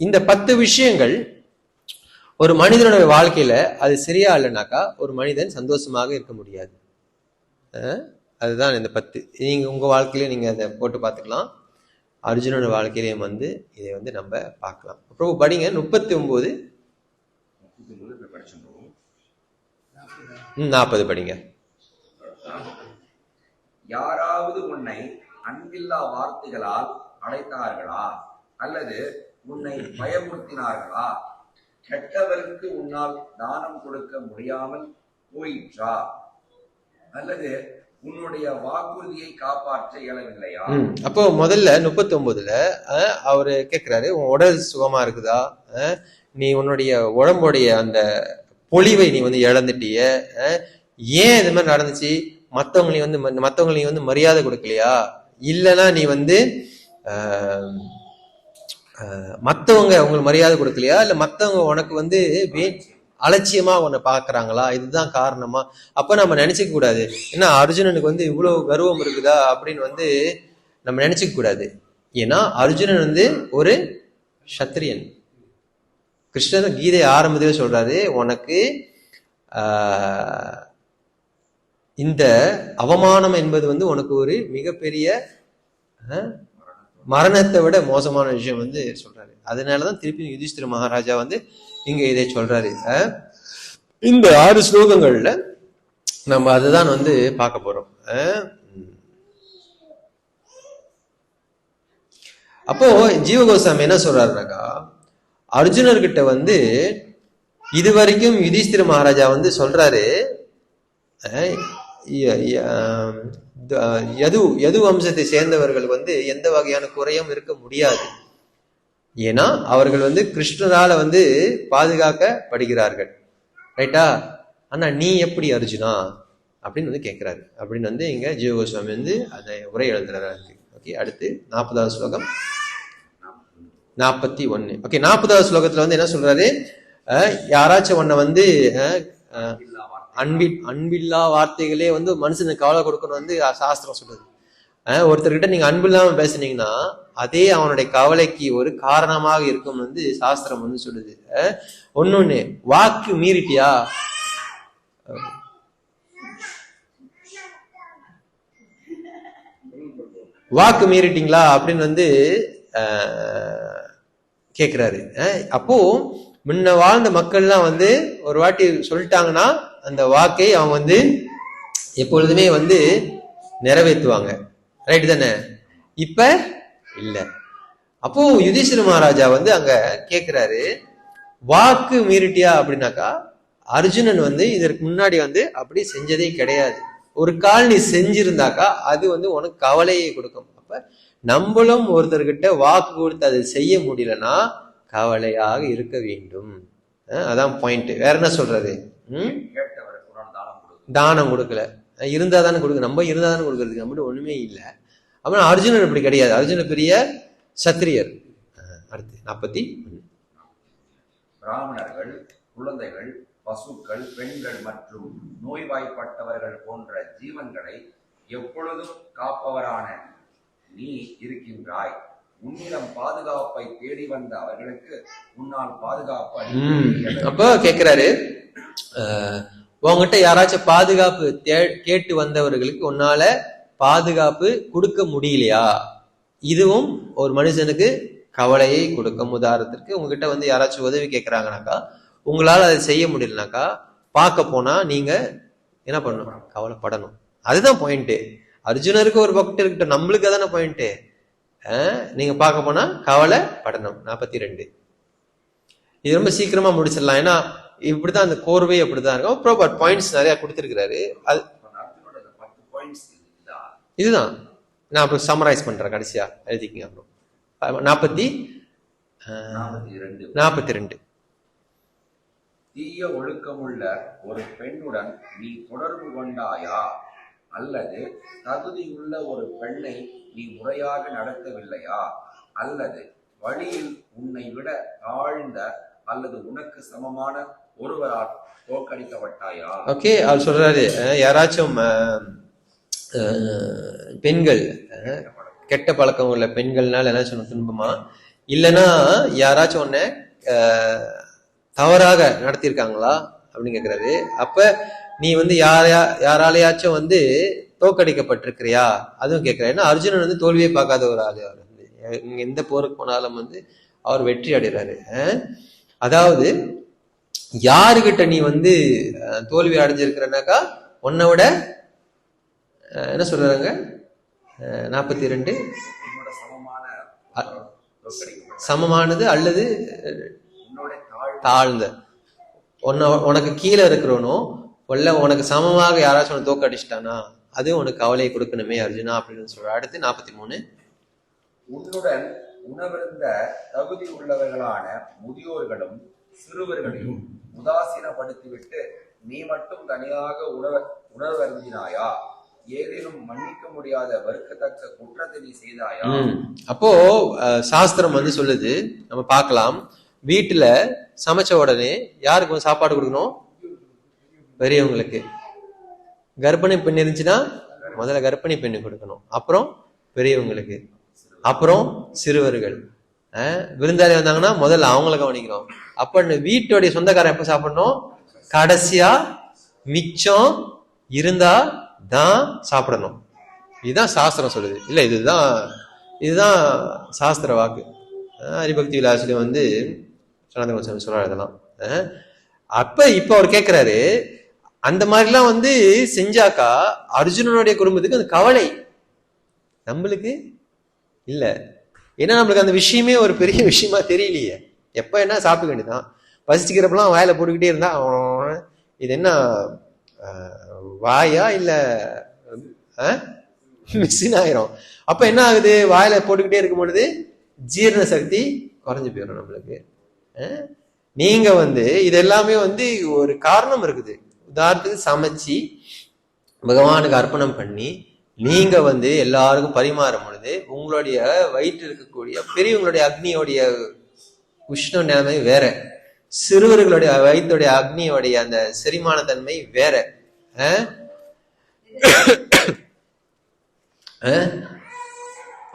இந்த 10 விஷயங்கள் ஒரு மனிதனுடைய வாழ்க்கையில அது சரியா இல்லைனாக்கா ஒரு மனிதன் சந்தோஷமாக இருக்க முடியாது. அதுதான் இந்த 10. நீங்க உங்க வாழ்க்கையில நீங்க அதை போட்டு பார்த்துக்கலாம். அர்ஜுனோட வாழ்க்கையிலையும் வந்து இதை வந்து நம்ம பார்க்கலாம். அப்புறம் படிங்க 39, 40 படிங்க. யாராவது உன்னை அன்பில்லா வார்த்தைகளால் அழைத்தார்களா, அல்லது உன்னை பயமுறுத்தினார்களா? கெட்டவருக்கு உன்னால் தானம் கொடுக்க முடியாமல் போயிற்றா, அல்லது உன்னுடைய வாக்குறுதியை காப்பாற்ற இயலவில்லையா? அப்போ முதல்ல 39ல அவரு கேட்கிறாரு, உன் உடல் சுகமா இருக்குதா? நீ உன்னுடைய உடம்புடைய அந்த பொலிவை நீ வந்து இழந்துட்டிய, ஏன் இது மாதிரி நடந்துச்சு? மத்தவங்களை வந்து மரியாதை கொடுக்கலையா? இல்லைன்னா நீ வந்து மத்தவங்க உங்களுக்கு மரியாதை கொடுக்கலையா? இல்ல மத்தவங்க உனக்கு வந்து அலட்சியமா உன்னை பாக்குறாங்களா? இதுதான் காரணமா? அப்ப நம்ம நினைச்சுக்க கூடாது, ஏன்னா அர்ஜுனனுக்கு வந்து இவ்வளவு கர்வம் இருக்குதா அப்படின்னு வந்து நம்ம நினைச்சுக்க கூடாது. ஏன்னா அர்ஜுனன் வந்து ஒரு சத்திரியன். கிருஷ்ணர் கீதை ஆரம்பத்திலே சொல்றாரு, உனக்கு இந்த அவமானம் என்பது வந்து உனக்கு ஒரு மிகப்பெரிய மரணத்தை விட மோசமான விஷயம் வந்து சொல்றாரு. அதனாலதான் திருப்பி யுதிஷ்டிர மகாராஜா வந்து இங்க இதை சொல்றாரு. இந்த 6 ஸ்லோகங்கள்ல நம்ம அதுதான் வந்து பார்க்க போறோம். அப்போ ஜீவகோஸ்வாமி என்ன சொல்றாருனாக்கா, அர்ஜுனர்கிட்ட வந்து இதுவரைக்கும் யுதிஷ்டிர மகாராஜா வந்து சொல்றாரு, யது வம்சத்தை சேர்ந்தவர்கள் வந்து எந்த வகையான குறையும் இருக்க முடியாது, ஏன்னா அவர்கள் வந்து கிருஷ்ணரால வந்து பாதுகாக்கப்படுகிறார்கள், ரைட்டா? ஆனா நீ எப்படி அர்ஜுனா அப்படின்னு வந்து கேட்கிறாரு. அப்படின்னு வந்து இங்க ஜீவகோஸ்வாமி வந்து அந்த உரை எழுதுறாரு. ஓகே, அடுத்து 40வது ஸ்லோகம் 41. ஓகே, 40வது ஸ்லோகத்துல வந்து என்ன சொல்றாரு? யாராச்சும் உன்னை வந்து அன்பில்லா வார்த்தைகளே வந்து மனுஷனுக்கு கவலை கொடுக்கணும் வந்து சாஸ்திரம் சொல்லுது. ஒருத்தர்கிட்ட நீங்க அன்பு இல்லாம பேசுனீங்கன்னா அதே அவனுடைய கவலைக்கு ஒரு காரணமாக இருக்கும் வந்து சாஸ்திரம் வந்து சொல்லுது. ஒன்னொன்னு, வாக்கு மீறிட்டியா, வாக்கு மீறிட்டீங்களா அப்படின்னு வந்து கேட்கிறாரு. அப்போ முன்ன வாழ்ந்த மக்கள்லாம் வந்து ஒரு வாட்டி சொல்லிட்டாங்கன்னா அந்த வாக்கை அவங்க வந்து எப்பொழுதுமே வந்து நிறைவேற்றுவாங்க. ரைட் தானே? இப்ப இல்ல. அப்போ யுதிஷ்டிர மகாராஜா வந்து அங்க கேக்குறாரு, வாக்கு மீறிட்டியா அப்படின்னாக்கா அர்ஜுனன் வந்து இதற்கு முன்னாடி வந்து அப்படி செஞ்சதே கிடையாது. ஒரு கால் நீ செஞ்சிருந்தாக்கா அது வந்து உனக்கு கவலையை கொடுக்கும். அப்ப நம்மளும் ஒருத்தர்கிட்ட வாக்கு கொடுத்து அதை செய்ய முடியலன்னா கவலையாக இருக்க வேண்டும். அதான் பாயிண்ட். வேற என்ன சொல்றது? தானம் கொடுக்கல, இருந்தா தானே கொடுக்க, நம்ம இருந்தா தானே கொடுக்கறதுக்கு, நம்மகிட்ட ஒண்ணுமே இல்லை. அப்புறம் அர்ஜுனன் அப்படி கிடையாது. அர்ஜுனன் பெரிய சத்திரியர். அடுத்து 41. பிராமணர்கள், குழந்தைகள், பசுக்கள், பெண்கள் மற்றும் நோய்வாய்ப்பட்டவர்கள் போன்ற ஜீவன்களை எப்பொழுதும் காப்பவரான நீ இருக்கின்றாய். உன்னிடம் பாதுகாப்பை தேடி வந்த அவர்களுக்கு உன்னால் பாதுகாப்பு. அப்ப கேக்குறாரு, உங்ககிட்ட யாராச்சும் பாதுகாப்பு கேட்டு வந்தவர்களுக்கு உன்னால பாதுகாப்பு கொடுக்க முடியலையா? இதுவும் ஒரு மனுஷனுக்கு கவலையை கொடுக்கும். உதாரணத்திற்கு உங்ககிட்ட வந்து யாராச்சும் உதவி கேட்கறாங்கனாக்கா உங்களால அதை செய்ய முடியலனாக்கா பார்க்க போனா நீங்க என்ன பண்ணணும்? கவலைப்படணும். அதுதான் பாயிண்ட். அர்ஜுனருக்கு ஒரு பக்தர் இருக்கட்டும், நம்மளுக்கு அதான பாயிண்ட். நீங்க பார்க்க போனா கவலைப்படணும். 42. இது ரொம்ப சீக்கிரமா முடிச்சிடலாம், ஏன்னா இப்படிதான் அந்த கோர்வை அப்படிதான் இருக்கும். ப்ராப்பர் பாயிண்ட்ஸ் நிறைய கொடுத்திருக்கிறாரு. அது இதுதான் நான் அப்புறம் சம்மரைஸ் பண்றேன், கடைசியா எழுதிக்கங்க. அப்புறம் 42. தீய ஒழுக்கமுள்ள ஒரு பெண்ணுடன் நீ தொடர்பு கொண்டாயா? அல்லது தகுதியுள்ள ஒரு பெண்ணை நீ முறையாக நடத்தவில்லையா? அல்லது வழியில் உன்னை விட தாழ்ந்த அல்லது உனக்கு சமமான ஒருவரால் தோற்கடிக்கப்பட்டாயா? ஓகே, அவர் சொல்றாரு, யாராச்சும் பெண்கள் கெட்ட பழக்கம் உள்ள பெண்கள்னால என்ன சொன்ன துன்பமா, இல்லைன்னா யாராச்சும் ஒன்ன தவறாக நடத்தியிருக்காங்களா அப்படின்னு கேக்குறாரு. அப்ப நீ வந்து யாராலையாச்சும் வந்து தோற்கடிக்கப்பட்டிருக்கிறியா? அதுவும் கேட்கிறாரு. ஏன்னா அர்ஜுனன் வந்து தோல்வியை பார்க்காத ஒரு ஆளு. அவர் வந்து இங்க எந்த போருக்கு போனாலும் வந்து அவர் வெற்றி அடைகிறாரு. அதாவது யாருகிட்ட நீ வந்து தோல்வி அடைஞ்சிருக்கிறனாக்கா உன்னை விட என்ன சொல்றாங்க 42 சமமானது அல்லது தாழ்ந்த, உனக்கு கீழே இருக்கிறவனோ இல்ல உனக்கு சமமாக யாராச்சும் உனக்கு தோக்கடிச்சிட்டானா அது உனக்கு கவலையை கொடுக்கணுமே அர்ஜுனா அப்படின்னு சொல்ற. அடுத்து 43. உன்னுடன் உணவருந்த தகுதி உள்ளவர்களான முதியோர்களும் சிறுவர்களையும் உதாசீனப்படுத்திவிட்டு நீ மட்டும் தனியாக உணவருந்தினாயா? ஏதேனும் மன்னிக்க முடியாத வெறுக்கத்தக்க குற்றத்தை நீ செய்தாயா? அப்போ சாஸ்திரம் வந்து சொல்லுது, நம்ம பார்க்கலாம், வீட்டுல சமைச்ச உடனே யாருக்கு சாப்பாடு கொடுக்கணும்? பெரியவங்களுக்கு. கர்ப்பிணி பெண் இருந்துச்சுன்னா முதல்ல கர்ப்பிணி பெண்ணு கொடுக்கணும், அப்புறம் பெரியவங்களுக்கு, அப்புறம் சிறுவர்கள். விருந்தாளி வந்தாங்கன்னா முதல்ல அவங்கள கவனிக்கணும். அப்ப வீட்டுடைய சொந்தக்காரன் எப்ப சாப்பிடணும்? கடைசியா மிச்சம் இருந்தா தான் சாப்பிடணும். இதுதான் சாஸ்திரம் சொல்லுது. இல்ல இதுதான் சாஸ்திர வாக்கு. ஹரிபக்தி விலாசில வந்து சொல்றாரு இதெல்லாம். இப்ப அவர் கேட்கிறாரு, அந்த மாதிரிலாம் வந்து செஞ்சாக்கா அர்ஜுனனுடைய குடும்பத்துக்கு அந்த கவலை, நம்மளுக்கு இல்ல. ஏன்னா நம்மளுக்கு அந்த விஷயமே ஒரு பெரிய விஷயமா தெரியலையே. எப்ப என்ன சாப்பிட வேண்டியதான், பசிச்சுக்கிறப்பெல்லாம் வாயில போட்டுக்கிட்டே இருந்தா இது என்ன வாயா இல்ல மிஷின் ஆயிரும். அப்ப என்ன ஆகுது? வாயில போட்டுக்கிட்டே இருக்கும் பொழுது ஜீரண சக்தி குறைஞ்சு போயிடும் நம்மளுக்கு. நீங்க வந்து இது எல்லாமே வந்து ஒரு காரணம் இருக்குது. உதாரணத்துக்கு சமைச்சு பகவானுக்கு அர்ப்பணம் பண்ணி நீங்க வந்து எல்லாருக்கும் பரிமாறும் பொழுது உங்களுடைய வயிற்று இருக்கக்கூடிய பெரியவங்களுடைய அக்னியோடைய உஷ்ண நிலைமை வேற, சிறுவர்களுடைய வயிற்றுடைய அக்னியோடைய அந்த செரிமான தன்மை வேற.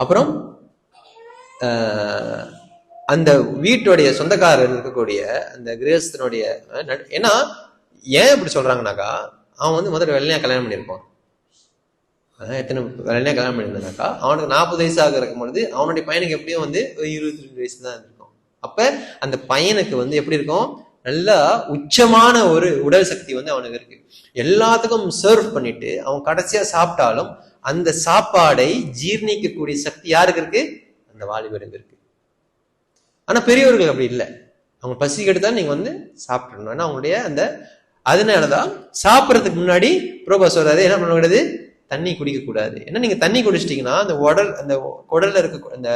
அப்புறம் அந்த வீட்டுடைய சொந்தக்காரர் இருக்கக்கூடிய அந்த கிரகஸ்தனுடைய, ஏன்னா ஏன் இப்படி சொல்றாங்கனாக்கா அவன் வந்து முதல்ல வெள்ளையா கல்யாணம் பண்ணியிருப்பான். எத்தனை வெள்ளையா கல்யாணம் பண்ணியிருந்தாக்கா அவனுக்கு 40 வயசாக இருக்கும் பொழுது அவனுடைய பையனுக்கு எப்படியும் வந்து 22 வயசு தான் இருக்கும். அப்ப அந்த பையனுக்கு வந்து எப்படி இருக்கும், நல்லா உச்சமான ஒரு உடல் சக்தி வந்து அவனுக்கு இருக்கு. எல்லாத்துக்கும் சர்வ் பண்ணிட்டு அவன் கடைசியா சாப்பிட்டாலும் அந்த சாப்பாடை ஜீர்ணிக்கக்கூடிய சக்தி யாருக்கு இருக்கு, அந்த வாலிபருக்கு இருக்கு. ஆனா பெரியவர்கள் அப்படி இல்லை. அவங்க பசி எடுத்தா நீங்க வந்து சாப்பிடணும். ஏன்னா அவங்களுடைய அந்த அதனாலதான் சாப்பிட்றதுக்கு முன்னாடி பிரபா சொல்றாரு என்ன பண்ணக்கூடாது, தண்ணி குடிக்க கூடாது. ஏன்னா நீங்க தண்ணி குடிச்சிட்டீங்கன்னா அந்த அந்த குடல்ல இருக்க அந்த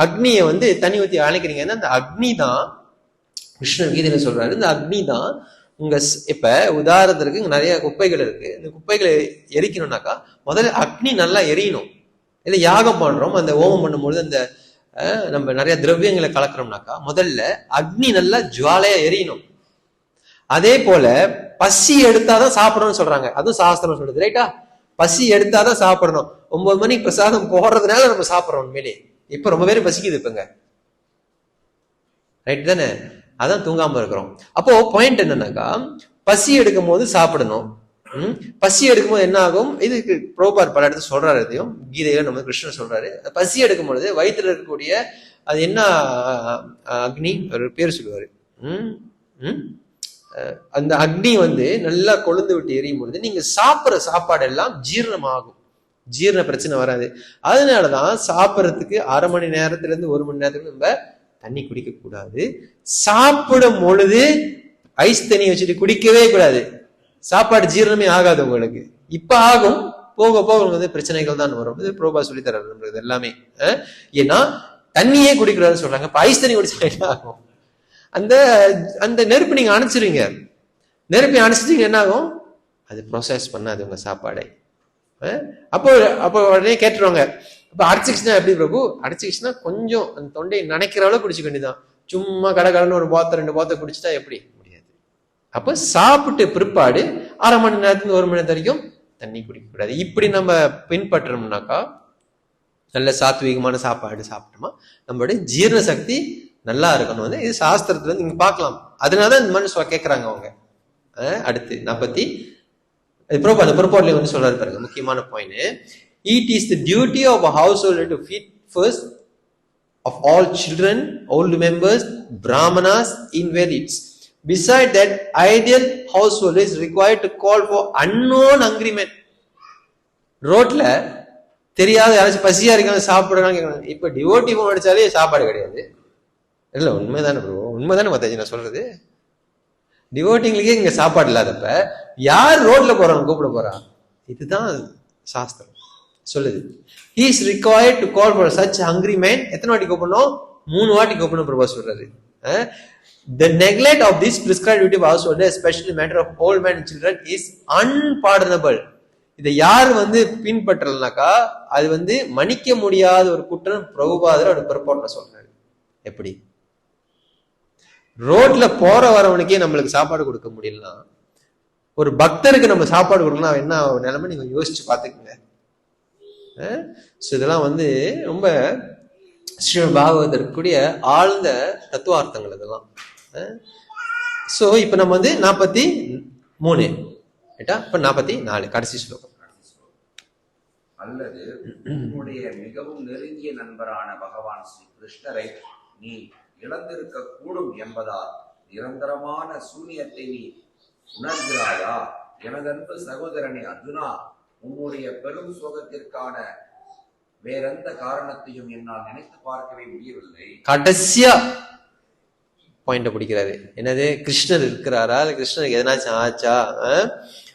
அக்னியை வந்து தண்ணி ஊத்தி அழைக்கிறீங்க. அந்த அக்னி தான் கிருஷ்ணர் கீதையில சொல்றாரு, இந்த அக்னி தான் உங்க இப்ப உதாரணத்திற்கு இங்க நிறைய குப்பைகள் இருக்கு. இந்த குப்பைகளை எரிக்கணும்னாக்கா முதல்ல அக்னி நல்லா எரியணும். இல்ல யாகம் பண்றோம், அந்த ஹோமம் பண்ணும்போது அந்த நம்ம நிறைய திரவியங்களை கலக்கிறோம்னாக்கா முதல்ல அக்னி நல்லா ஜுவாலையா எரியணும். அதே போல பசி எடுத்தாதான் சாப்பிடணும்னு சொல்றாங்க, அதுவும் சாஸ்திரம் சொல்றது ரைட்டா. பசி எடுத்தாதான் சாப்பிடணும். 9 மணிக்கு பிரசாதம் போடுறதுனால நம்ம சாப்பிடறோம். உண்மையிலே இப்ப ரொம்ப பேரும் பசிக்குது இப்பங்க, ரைட் தானே, அதான் தூங்காம இருக்கிறோம். அப்போ பாயிண்ட் என்னன்னாக்கா பசி எடுக்கும் போது சாப்பிடணும். பசி எடுக்கும் போது என்ன ஆகும், இதுக்கு பிரபுபாத் பல இடத்துல சொல்றாரு, இதையும் கீதையில நம்ம கிருஷ்ணர் சொல்றாரு. பசி எடுக்கும் பொழுது வயிற்றுல இருக்கக்கூடிய அது என்ன அக்னி ஒரு பேர் சொல்லுவாரு, அந்த அக்னி வந்து நல்லா கொழுந்து விட்டு எரியும் பொழுது நீங்க சாப்பிட்ற சாப்பாடு எல்லாம் ஜீரணமாகும், ஜீரண பிரச்சனை வராது. அதனாலதான் சாப்பிட்றதுக்கு 1/2 மணி நேரத்துல இருந்து 1 மணி நேரத்துக்கு நம்ம தண்ணி குடிக்க கூடாது. சாப்பிடும் பொழுது ஐஸ் தண்ணி வச்சுட்டு குடிக்கவே கூடாது. சாப்பாடு ஜீரணமே ஆகாது உங்களுக்கு. இப்ப ஆகும், போக போக வந்து பிரச்சனைகள் தான் வரும். இது பிரபா சொல்லி தர்றது எல்லாமே. ஏன்னா தண்ணியே குடிக்கூடாதுன்னு சொல்றாங்க. இப்ப ஐஸ் தண்ணி குடிச்சா என்ன ஆகும், அந்த அந்த நெருப்பு நீங்க அணைச்சிருங்க. நெருப்பை அணைச்சிட்டீங்க என்ன ஆகும், அது ப்ராசஸ் பண்ணாது உங்க சாப்பாடை. அப்போ அப்போ உடனே கேட்டுருவாங்க, அப்ப அடிச்சுக்கிச்சுன்னா எப்படி பிரபு, அடிச்சுக்கிச்சுன்னா கொஞ்சம் அந்த தொண்டையை நினைக்கிற அளவு குடிச்சுக்க வேண்டியதான். சும்மா கடன்னு ஒரு பாத்திரம் 2 பாத்திரம் குடிச்சுட்டா எப்படி முடியாது. அப்ப சாப்பிட்டு பிற்பாடு 1/2 மணி நேரத்துல 1 மணி நேரம் வரைக்கும் தண்ணி குடிக்க கூடாது. இப்படி நம்ம பின்பற்றோம்னாக்கா நல்ல சாத்வீகமான சாப்பாடு சாப்பிட்டோமா நம்மளுடைய ஜீரண சக்தி நல்லா இருக்கணும். வந்து இது சாஸ்திரத்துல நீங்க பார்க்கலாம். அதனாலதான் இந்த மாதிரி கேட்கறாங்க அவங்க. அடுத்து 40 அந்த புறப்பாடுல வந்து சொல்றாரு பாருங்க, முக்கியமான point. It is the duty of a household to feed first of all children, old members, brahmanas, invalids. Besides that, ideal household is required to call for unknown hungry men. ரோட்ல தெரியாத யாராச்சும் பசியா இருக்காங்க சாப்பிடுறாங்க. இப்ப டிவோட்டி போன் அடிச்சாலே சாப்பாடு கிடையாது. இல்ல உண்மைதானே ப்ரோ, உண்மைதானே மத்தாஜி நான் சொல்றது. டிவோட்டிங்களுக்கே இங்க சாப்பாடு இல்லாதப்ப யார் ரோட்ல போறாங்க கூப்பிட போறா? இதுதான் சாஸ்திரம் சொல்லுது. He is required to call for such hungry men. எத்தனை வாட்டி கூப்பிடணும்? 3 வாட்டி கூப்பிடணும் பிரபா சொல்றாரு. The neglect of this prescribed duty of household, especially matter of old men and children, is unpardonable. இதை யார் வந்து பின்பற்றலனாக்கா அது வந்து மன்னிக்க முடியாத ஒரு குற்றம் பிரபுபாதர் அவர் பிறப்பாட்ல சொல்றாரு. எப்படி ரோட்ல போற வரவனுக்கே நம்மளுக்கு சாப்பாடு கொடுக்க முடியலன்னா ஒரு பக்தருக்கு நம்ம சாப்பாடு கொடுக்கலாம் என்ன நிலைமை நீங்க யோசிச்சு பாத்துக்கோங்க. இதெல்லாம் வந்து ரொம்ப ஸ்ரீமத் பாகவதற்குரிய ஆழ்ந்த தத்துவார்த்தங்கள் இதெல்லாம். சோ இப்ப நம்ம வந்து 43 இப்ப 44 கடைசி ஸ்லோகம். அல்லது உன்னுடைய மிகவும் நெருங்கிய நண்பரான பகவான் ஸ்ரீ கிருஷ்ணரை நீ இழந்திருக்க கூடும் என்பதால் நிரந்தரமான சூனியத்தை நீ உணர்கிறாயா? எனதன்பு சகோதரனே அர்ஜுனா, உன்னுடைய பெரும் சோகத்திற்கான வேறெந்த காரணத்தையும் என்னால் நினைத்து பார்க்கவே முடியவில்லை. கடைசியா பாயிண்ட பிடிக்கிறாரு. என்னது, கிருஷ்ணர் இருக்கிறாரா, இல்ல கிருஷ்ணருக்கு எதனாச்சும் ஆச்சா?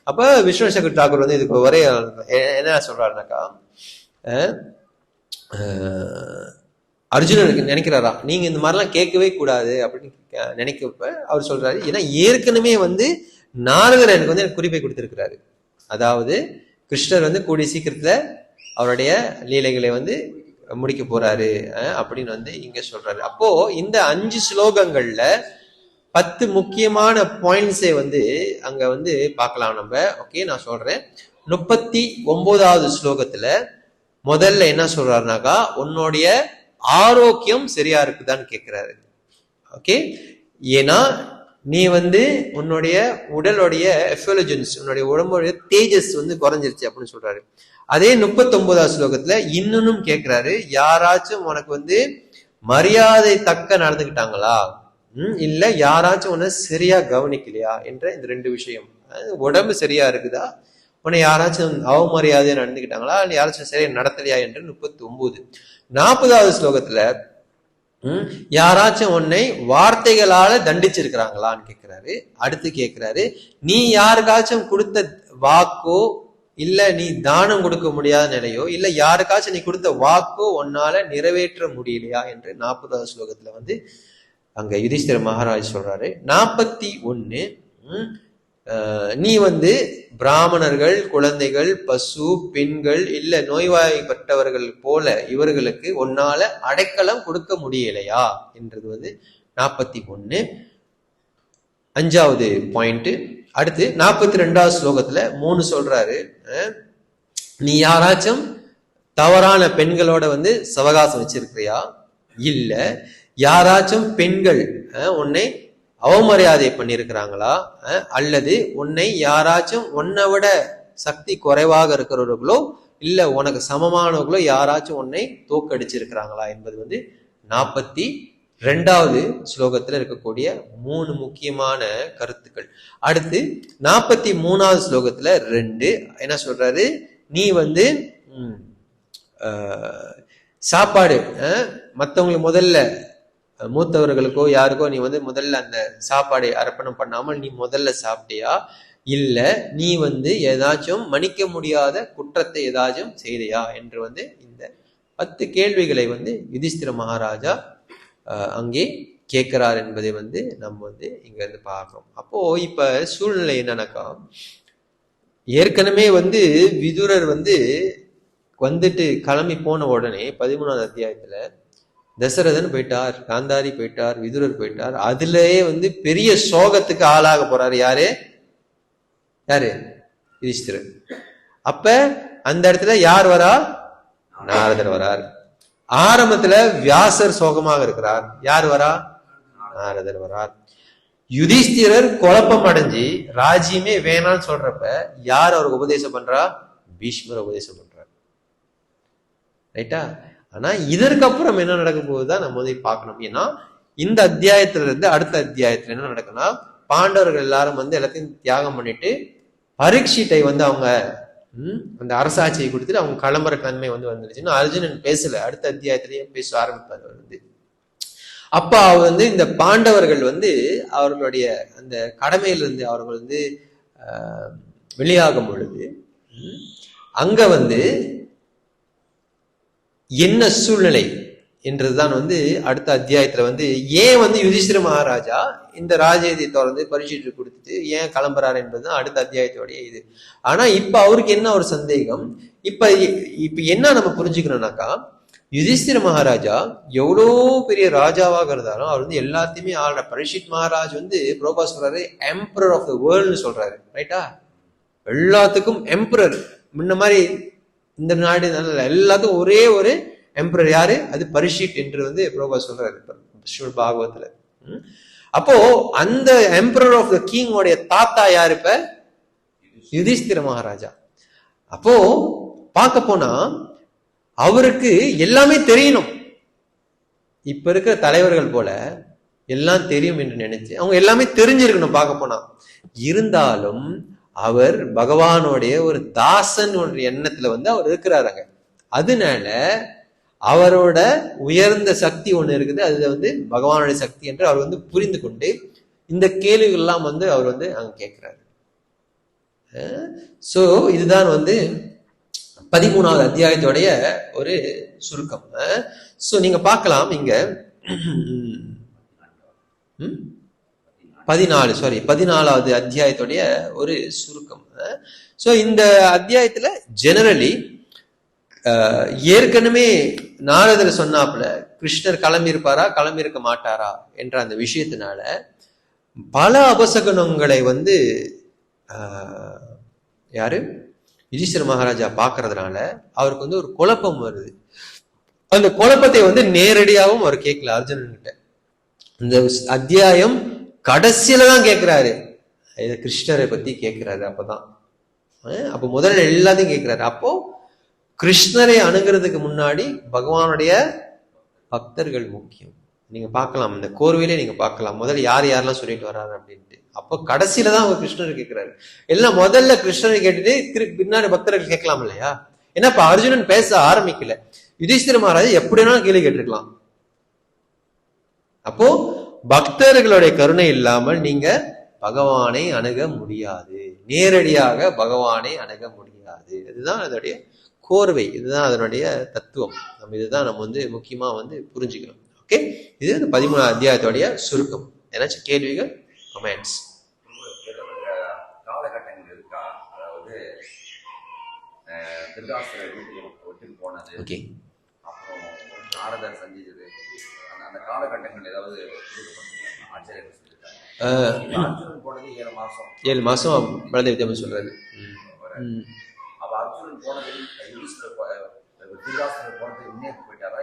அப்ப விஸ்வசங்கர் தாக்கூர் வந்து இதுக்கு ஒரே என்ன சொல்றாருனாக்கா, அர்ஜுனனுக்கு நினைக்கிறாரா நீங்க இந்த மாதிரிலாம் கேட்கவே கூடாது அப்படின்னு நினைக்கப்ப அவர் சொல்றாரு, ஏன்னா ஏற்கனவே வந்து நாரதர் எனக்கு வந்து எனக்கு குறிப்பை கொடுத்திருக்கிறாரு. அதாவது கிருஷ்ணர் வந்து கூடிய சீக்கிரத்துல அவருடைய லீலைகளை வந்து முடிக்க போறாரு அப்படின்னு வந்து இங்க சொல்றாரு. அப்போ இந்த 5 ஸ்லோகங்கள்ல 10 முக்கியமான பாயிண்ட்ஸை வந்து அங்க வந்து பார்க்கலாம் நம்ம. ஓகே, நான் சொல்றேன். 39வது ஸ்லோகத்துல முதல்ல என்ன சொல்றாருனாக்கா, உன்னுடைய ஆரோக்கியம் சரியா இருக்குதான்னு கேட்கிறாரு. ஓகே, ஏன்னா நீ வந்து உன்னுடைய உடலுடைய எஃபலஜன்ஸ், உன்னுடைய உடம்புடைய தேஜஸ் வந்து குறைஞ்சிருச்சு அப்படின்னு சொல்றாரு. அதே 39வது ஸ்லோகத்துல இன்னும் கேட்கிறாரு, யாராச்சும் உனக்கு வந்து மரியாதை தக்க நடந்துக்கிட்டாங்களா, இல்ல யாராச்சும் உன்னை சரியா கவனிக்கலையா என்ற இந்த ரெண்டு விஷயம். உடம்பு சரியா இருக்குதா, உன்னை யாராச்சும் அவமரியாதையா நடந்துக்கிட்டாங்களா, இல்ல யாராச்சும் சரியா நடத்தலையா என்று 39. 40வது ஸ்லோகத்துல யாராச்சும் உன்னை வார்த்தைகளால தண்டிச்சிருக்கிறாங்களான்னு கேட்கிறாரு. அடுத்து கேட்கிறாரு, நீ யாருக்காச்சும் கொடுத்த வாக்கோ இல்ல நீ தானம் கொடுக்க முடியாத நிலையோ இல்ல யாருக்காச்சும் நீ கொடுத்த வாக்கோ உன்னால நிறைவேற்ற முடியலையா என்று 40வது ஸ்லோகத்துல வந்து அங்க யுதிஷ்டிர மகாராஜ் சொல்றாரு. 41 நீ வந்து பிராமணர்கள், குழந்தைகள், பசு, பெண்கள் இல்ல நோய்வாய்ப்பட்டவர்கள் போல இவர்களுக்கு உன்னால அடைக்கலம் கொடுக்க முடியலையா என்றது வந்து 41. 5வது பாயிண்ட். அடுத்து 42வது ஸ்லோகத்துல 3 சொல்றாரு, நீ யாராச்சும் தவறான பெண்களோட வந்து சவகாசம் வச்சிருக்கிறியா, இல்ல யாராச்சும் பெண்கள் உன்னை அவமரியாதை பண்ணியிருக்கிறாங்களா, அல்லது உன்னை யாராச்சும் உன்னை விட சக்தி குறைவாக இருக்கிறவர்களோ இல்ல உனக்கு சமமானவர்களோ யாராச்சும் உன்னை தோக்கடிச்சிருக்கிறாங்களா என்பது வந்து 42வது ஸ்லோகத்துல இருக்கக்கூடிய 3 முக்கியமான கருத்துக்கள். அடுத்து 43வது ஸ்லோகத்துல 2 என்ன சொல்றாரு, நீ வந்து சாப்பாடு மற்றவங்களுக்கு முதல்ல மூத்தவர்களுக்கோ யாருக்கோ நீ வந்து முதல்ல அந்த சாப்பாடை அர்ப்பணம் பண்ணாமல் நீ முதல்ல சாப்பிட்டியா, இல்ல நீ வந்து ஏதாச்சும் மன்னிக்க முடியாத குற்றத்தை ஏதாச்சும் செய்தையா என்று வந்து இந்த 10 கேள்விகளை வந்து யுதிஷ்டிர மகாராஜா அங்கே கேட்கிறார் என்பதை வந்து நம்ம வந்து இங்க இருந்து பார்க்கிறோம். அப்போ இப்ப சூழ்நிலை என்னன்னாக்கா, ஏற்கனவே வந்து விதுரர் வந்து வந்துட்டு கிளம்பி போன உடனே 13வது அத்தியாயத்துல தசரதன் போயிட்டார், காந்தாரி போயிட்டார், விதுரர் போயிட்டார். அதுலயே வந்து பெரிய சோகத்துக்கு ஆளாக போறாரு. யாரு யுதிஷ்டிரர். அப்ப அந்த இடத்துல யார் வரா, நாரதர் வரார். ஆரம்பத்துல வியாசர் சோகமாக இருக்கிறார். யார் வரா, நாரதர் வரார். யுதிஷ்டிரர் குழப்பம் அடைஞ்சு ராஜ்யமே வேணான்னு சொல்றப்ப யார் அவருக்கு உபதேசம் பண்றா, பீஷ்மர் உபதேசம் பண்றார். ரைட்டா? ஆனா இதற்கப்புறம் என்ன நடக்க போகுதுதான் நம்ம வந்து பார்க்கணும். ஏன்னா இந்த அத்தியாயத்துல இருந்து அடுத்த அத்தியாயத்துல என்ன நடக்குன்னா, பாண்டவர்கள் எல்லாரும் வந்து எல்லாத்தையும் தியாகம் பண்ணிட்டு பரீட்சித்தை வந்து அவங்க அந்த அரசாட்சியை கொடுத்துட்டு அவங்க கிளம்புற தன்மை வந்து வந்துருச்சுன்னா அர்ஜுனன் பேசல, அடுத்த அத்தியாயத்திலேயே பேச ஆரம்பிப்பார் வந்து. அப்ப அவர் வந்து இந்த பாண்டவர்கள் வந்து அவர்களுடைய அந்த கடமையிலிருந்து அவர்கள் வந்து வெளியாகும் பொழுது அங்க வந்து என்ன சூழ்நிலை என்றதுதான் வந்து அடுத்த அத்தியாயத்துல வந்து ஏன் வந்து யுதிஷ்டிர மகாராஜா இந்த ராஜ்யத்தை தொடர்ந்து பரிசீலித்து கொடுத்துட்டு ஏன் கிளம்புறாரு என்பதுதான் அடுத்த அத்தியாயத்தோடைய இது. ஆனா இப்ப அவருக்கு என்ன ஒரு சந்தேகம், இப்ப என்ன நம்ம புரிஞ்சுக்கணும்னாக்கா, யுதிஷ்டிர மகாராஜா எவ்வளோ பெரிய ராஜாவாக இருந்தாலும் அவர் வந்து எல்லாத்தையுமே ஆள்ற. பரீட்சித் மகாராஜ் வந்து பிரபா சொல்றாரு எம்பரர் ஆஃப் த வேர்ல்ட்னு சொல்றாரு. ரைட்டா? எல்லாத்துக்கும் எம்பரர். முன்ன மாதிரி இந்த நாடு எல்லாத்துக்கும் ஒரே ஒரு எம்பரர். யாரு அது? பரீட்சித் என்று வந்து பிரபா சொல்றாரு ஸ்ரீமத் பாகவத்துல. அப்போ அந்த எம்பரர் ஆஃப் த கிங் உடைய தாத்தா யாரு? இப்ப யுதிஷ்டிர மகாராஜா. அப்போ பார்க்க போனா அவருக்கு எல்லாமே தெரியணும். இப்ப இருக்கிற தலைவர்கள் போல எல்லாம் தெரியும் என்று நினைச்சு அவங்க எல்லாமே தெரிஞ்சிருக்கணும் பார்க்க போனா. இருந்தாலும் அவர் பகவானுடைய ஒரு தாசன் ஒரு எண்ணத்துல வந்து அவர் இருக்கிறாருங்க. அதனால அவரோட உயர்ந்த சக்தி ஒண்ணு இருக்குது, அது வந்து பகவானுடைய சக்தி என்று அவர் வந்து புரிந்து கொண்டு இந்த கேள்விகள் எல்லாம் வந்து அவர் வந்து அங்க கேட்கிறாரு. சோ இதுதான் வந்து 13வது அத்தியாயத்தோடைய ஒரு சுருக்கம். சோ நீங்க பார்க்கலாம் இங்க 14வது அத்தியாயத்துடைய ஒரு சுருக்கம். சோ இந்த அத்தியாயத்துல ஜெனரலி ஏற்கனவே நாரதர் சொன்னாப்புல கிருஷ்ணர் கிளம்பி இருப்பாரா கிளம்பி இருக்க மாட்டாரா என்ற அந்த விஷயத்தினால பல அபசகுணங்களை வந்து யாரு யுதிஷ்டிர மகாராஜா பாக்குறதுனால அவருக்கு வந்து ஒரு குழப்பம் வருது. அந்த குழப்பத்தை வந்து நேரடியாகவும் அவர் கேட்கல அர்ஜுனன் கிட்ட. இந்த அத்தியாயம் கடைசியில தான் கேட்கிறாரு, கிருஷ்ணரை பத்தி கேட்கிறாரு. அப்ப முதல்ல எல்லாத்தையும் கேட்கிறாரு. அப்போ கிருஷ்ணரை அணுகிறதுக்கு முன்னாடி பகவானுடைய பக்தர்கள் முக்கியம். நீங்க பார்க்கலாம், இந்த கோர்வையிலே நீங்க பார்க்கலாம், முதல்ல யார் யாரெல்லாம் சொல்லிட்டு வர்றாரு அப்படின்ட்டு. அப்போ கடைசியில தான் அவர் கிருஷ்ணர் கேட்கிறாரு. எல்லாம் முதல்ல கிருஷ்ணரை கேட்டுட்டு பின்னாடி பக்தர்கள் கேட்கலாம் இல்லையா? ஏன்னா இப்ப அர்ஜுனன் பேச ஆரம்பிக்கல, யுதிஷ்டிர மகாராஜ் எப்படினாலும் கேள்வி கேட்டிருக்கலாம். அப்போ பக்தர்களுடைய கருணை இல்லாமல் நீங்க பகவானை அணுக முடியாது, நேரடியாக பகவானை அணுக முடியாது. இதுதான் அதனுடைய கோர்வை, இதுதான் அதனுடைய தத்துவம். இதுதான் நம்ம முக்கியமா புரிஞ்சுக்கணும். ஓகே, இது 13ஆம் அத்தியாயத்துடைய சுருக்கம். ஏதாச்சும் கேள்விகள், கமெண்ட்ஸ்? காலகட்டங்கள் இருக்கா? அதாவது திருதராஷ்டிரர் வீட்டுக்கு போனது, ஓகே, அப்புறம் நாரதர் செஞ்சது, அந்த காலகட்டங்கள் ஏதாவது ஆச்சரியம் அர்ஜுனன் போனது 7 மாசம் பலதேவ வித்யாபூஷன் சொல்றாரு. அப்ப அர்ஜுனன் போனது திருதராஷ்டிரர் போனது முன்னே போயிட்டாரா?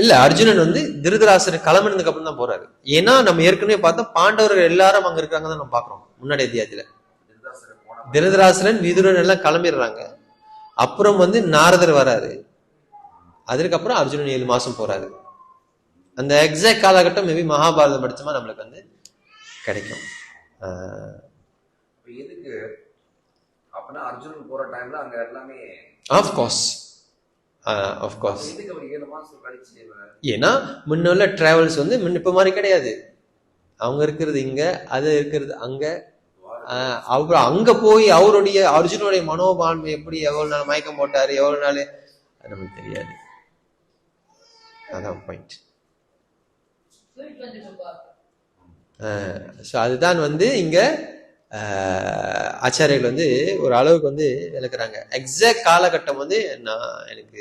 இல்ல, அர்ஜுனன் திருதராஷ்டிரர் கிளம்பினதுக்கு அப்புறம் தான் போறாரு. ஏன்னா நம்ம ஏற்கனவே பார்த்தா பாண்டவர்கள் எல்லாரும் அங்க இருக்காங்க தான் நம்ம பாக்குறோம் முன்னாடி அத்தியாயத்துல. திருதராஷ்டிரன் விதுரன் எல்லாம் கிளம்பிடுறாங்க. அப்புறம் நாரதர் வராரு. அதுக்கப்புறம் அர்ஜுனன் 7 மாசம் போறாரு. அந்த எக்ஸாக்ட் காலகட்டம் மேபி மகாபாரதம் படிச்சோமா நம்மளுக்கு கிடைக்கும். எதுக்கு அப்பனா அர்ஜுனன் போற டைம்ல அங்க எல்லாமே ஆஃப் கோர்ஸ் ஏன்னா முன்னுள்ள டிராவல்ஸ் இப்ப மாதிரி கிடையாது. அவங்க இருக்கிறது இங்க, அது இருக்கிறது அங்க. அப்புறம் அங்க போய் அவருடைய அர்ஜுனுடைய மனோபான்மை எப்படி, எவ்வளவு நாள் மயக்கம் போட்டாரு, எவ்வளவு நாள், அது நமக்கு தெரியாது. அதான் பாயிண்ட். அதுதான் இங்க ஆச்சாரியர்கள் ஒரு அளவுக்கு விளக்குறாங்க. எக்ஸாக்ட் காலகட்டம் நான் எனக்கு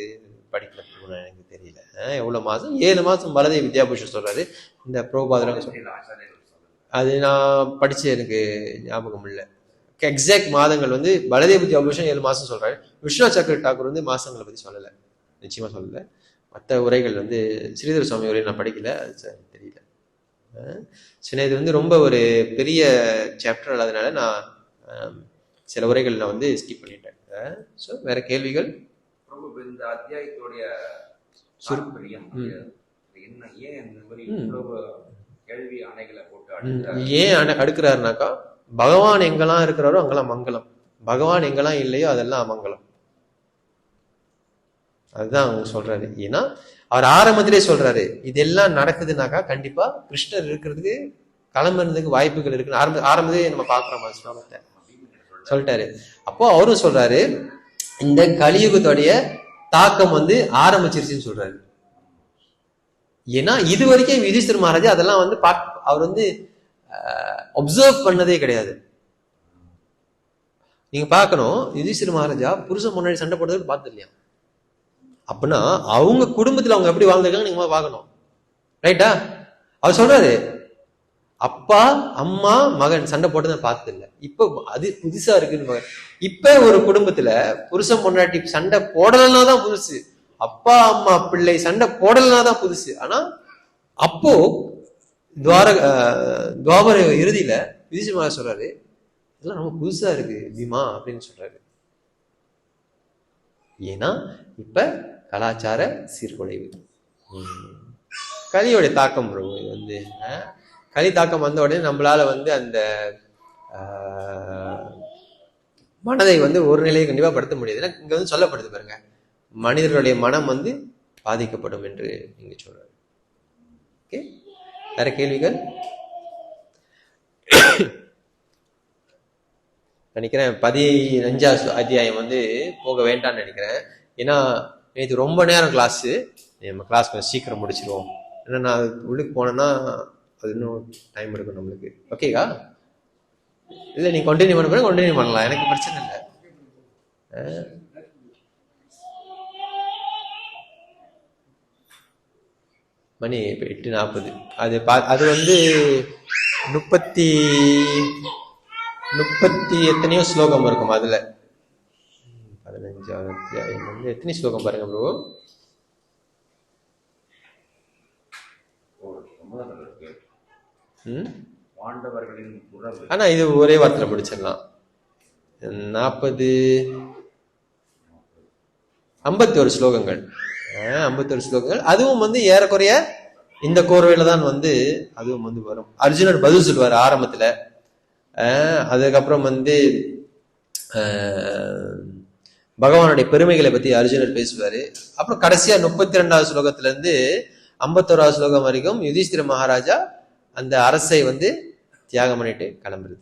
படிக்கல, எனக்கு தெரியல எவ்வளவு மாசம். 7 மாசம் பலதேவ வித்யாபூஷன் சொல்றாரு. இந்த பிரபுபாதர் அது நான் படிச்சு எனக்கு ஞாபகம் இல்லை. எக்ஸாக்ட் மாதங்கள் பலதேவ வித்யாபூஷன் 7 மாசம் சொல்றாரு. விஸ்வநாத் சக்கர தாக்கூர் மாசங்களை பத்தி சொல்லலை, நிச்சயமா சொல்லலை. மற்ற உரைகள் ஸ்ரீதர சுவாமி உரை நான் படிக்கல, அது தெரியல. சின்ன இது ரொம்ப ஒரு பெரிய சாப்டர் இல்லாதனால நான் சில உரைகள் நான் ஸ்கிப் பண்ணிட்டேன். ஸோ வேற கேள்விகள்? இந்த அத்தியாயத்துடைய ஏன் அடுக்கிறாருனாக்கா, பகவான் எங்கெல்லாம் இருக்கிறாரோ அங்கெல்லாம் மங்களம், பகவான் எங்கெல்லாம் இல்லையோ அதெல்லாம் அமங்கலம். அதுதான் அவங்க சொல்றாரு. ஏன்னா அவர் ஆரம்பத்திலே சொல்றாரு, இதெல்லாம் நடக்குதுனாக்கா கண்டிப்பா கிருஷ்ணர் இருக்கிறதுக்கு கிளம்புறதுக்கு வாய்ப்புகள் இருக்குன்னு ஆரம்பத்திலே நம்ம பாக்குறோம். ஸ்லோகத்தை சொல்லிட்டாரு. அப்போ அவரும் சொல்றாரு, இந்த கலியுகத்துடைய தாக்கம் ஆரம்பிச்சிருச்சுன்னு சொல்றாரு. ஏன்னா இது வரைக்கும் யுதிஷ்டிர மகாராஜா அதெல்லாம் அவர் அப்சர்வ் பண்ணதே கிடையாது. நீங்க பாக்கணும், யுதிஷ்டிர மகாராஜா புருஷன் முன்னாடி சண்டை போடுறதுக்கு பார்த்தது இல்லையா? அப்படின்னா அவங்க குடும்பத்துல அவங்க எப்படி வாழ்ந்திருக்காங்க நீங்க பார்க்கணும். ரைட்டா? அவர் சொல்றாரு, அப்பா அம்மா மகன் சண்டை போட்டதை பார்த்தது இல்லை, இப்ப அது புதுசா இருக்குன்னு. இப்ப ஒரு குடும்பத்துல புருஷன் பொண்டாட்டி சண்டை போடலன்னா தான் புதுசு, அப்பா அம்மா பிள்ளை சண்டை போடலன்னா தான் புதுசு. ஆனா அப்போ துவாபர இறுதியில யுதிஷ்டிர சொல்றாரு, இதெல்லாம் ரொம்ப புதுசா இருக்கு பீமா அப்படின்னு சொல்றாரு. ஏன்னா இப்ப கலாச்சார சீர்குலைவு, கலியோடைய தாக்கம். இது கலி தாக்கம் வந்த உடனே நம்மளால அந்த மனதை ஒரு நிலையை கண்டிப்பா படுத்த முடியாது. ஏன்னா இங்க சொல்லப்படுது பாருங்க, மனிதர்களுடைய மனம் பாதிக்கப்படும் என்று நீங்க சொல்றாரு. ஓகே, வேற கேள்விகள்? நினைக்கிறேன் 15ஆம் அத்தியாயம் போக வேண்டாம்னு நினைக்கிறேன். ஏன்னா நேற்று ரொம்ப நேரம் கிளாஸ், நம்ம கிளாஸ் கொஞ்சம் சீக்கிரம் முடிச்சிருவோம். ஏன்னா நான் உள்ளுக்கு போனேன்னா அது இன்னும் டைம் எடுக்கும் நம்மளுக்கு. ஓகேக்கா? இல்லை, நீ கண்டினியூ பண்ண கண்டினியூ பண்ணலாம், எனக்கு பிரச்சனை இல்லை. மணி இப்போ 8:40. அது 30 எத்தனையோ ஸ்லோகம் இருக்கும் அதுல. 15ஆம் அத்தியாயம் எத்தனை ஸ்லோகம் பாருங்க ப்ரோ? ஆனா இது ஒரே வார்த்தையில முடிச்சிடலாம். 51 ஸ்லோகங்கள். 51 ஸ்லோகங்கள். அதுவும் வந்து ஏறக்குறைய இந்த கோர்வையில தான் வந்து அதுவும் வந்து வரும். அர்ஜுனர் பதில் சொல்லுவார் ஆரம்பத்துல. அதுக்கப்புறம் வந்து பகவானுடைய பெருமைகளை பத்தி அர்ஜுனர் பேசுவாரு. அப்புறம் கடைசியா 32வது ஸ்லோகத்துல இருந்து 51வது ஸ்லோகம் வரைக்கும் யுதிஷ்டிர மகாராஜா அந்த அரசை வந்து தியாகம் பண்ணிட்டு கிளம்புறது.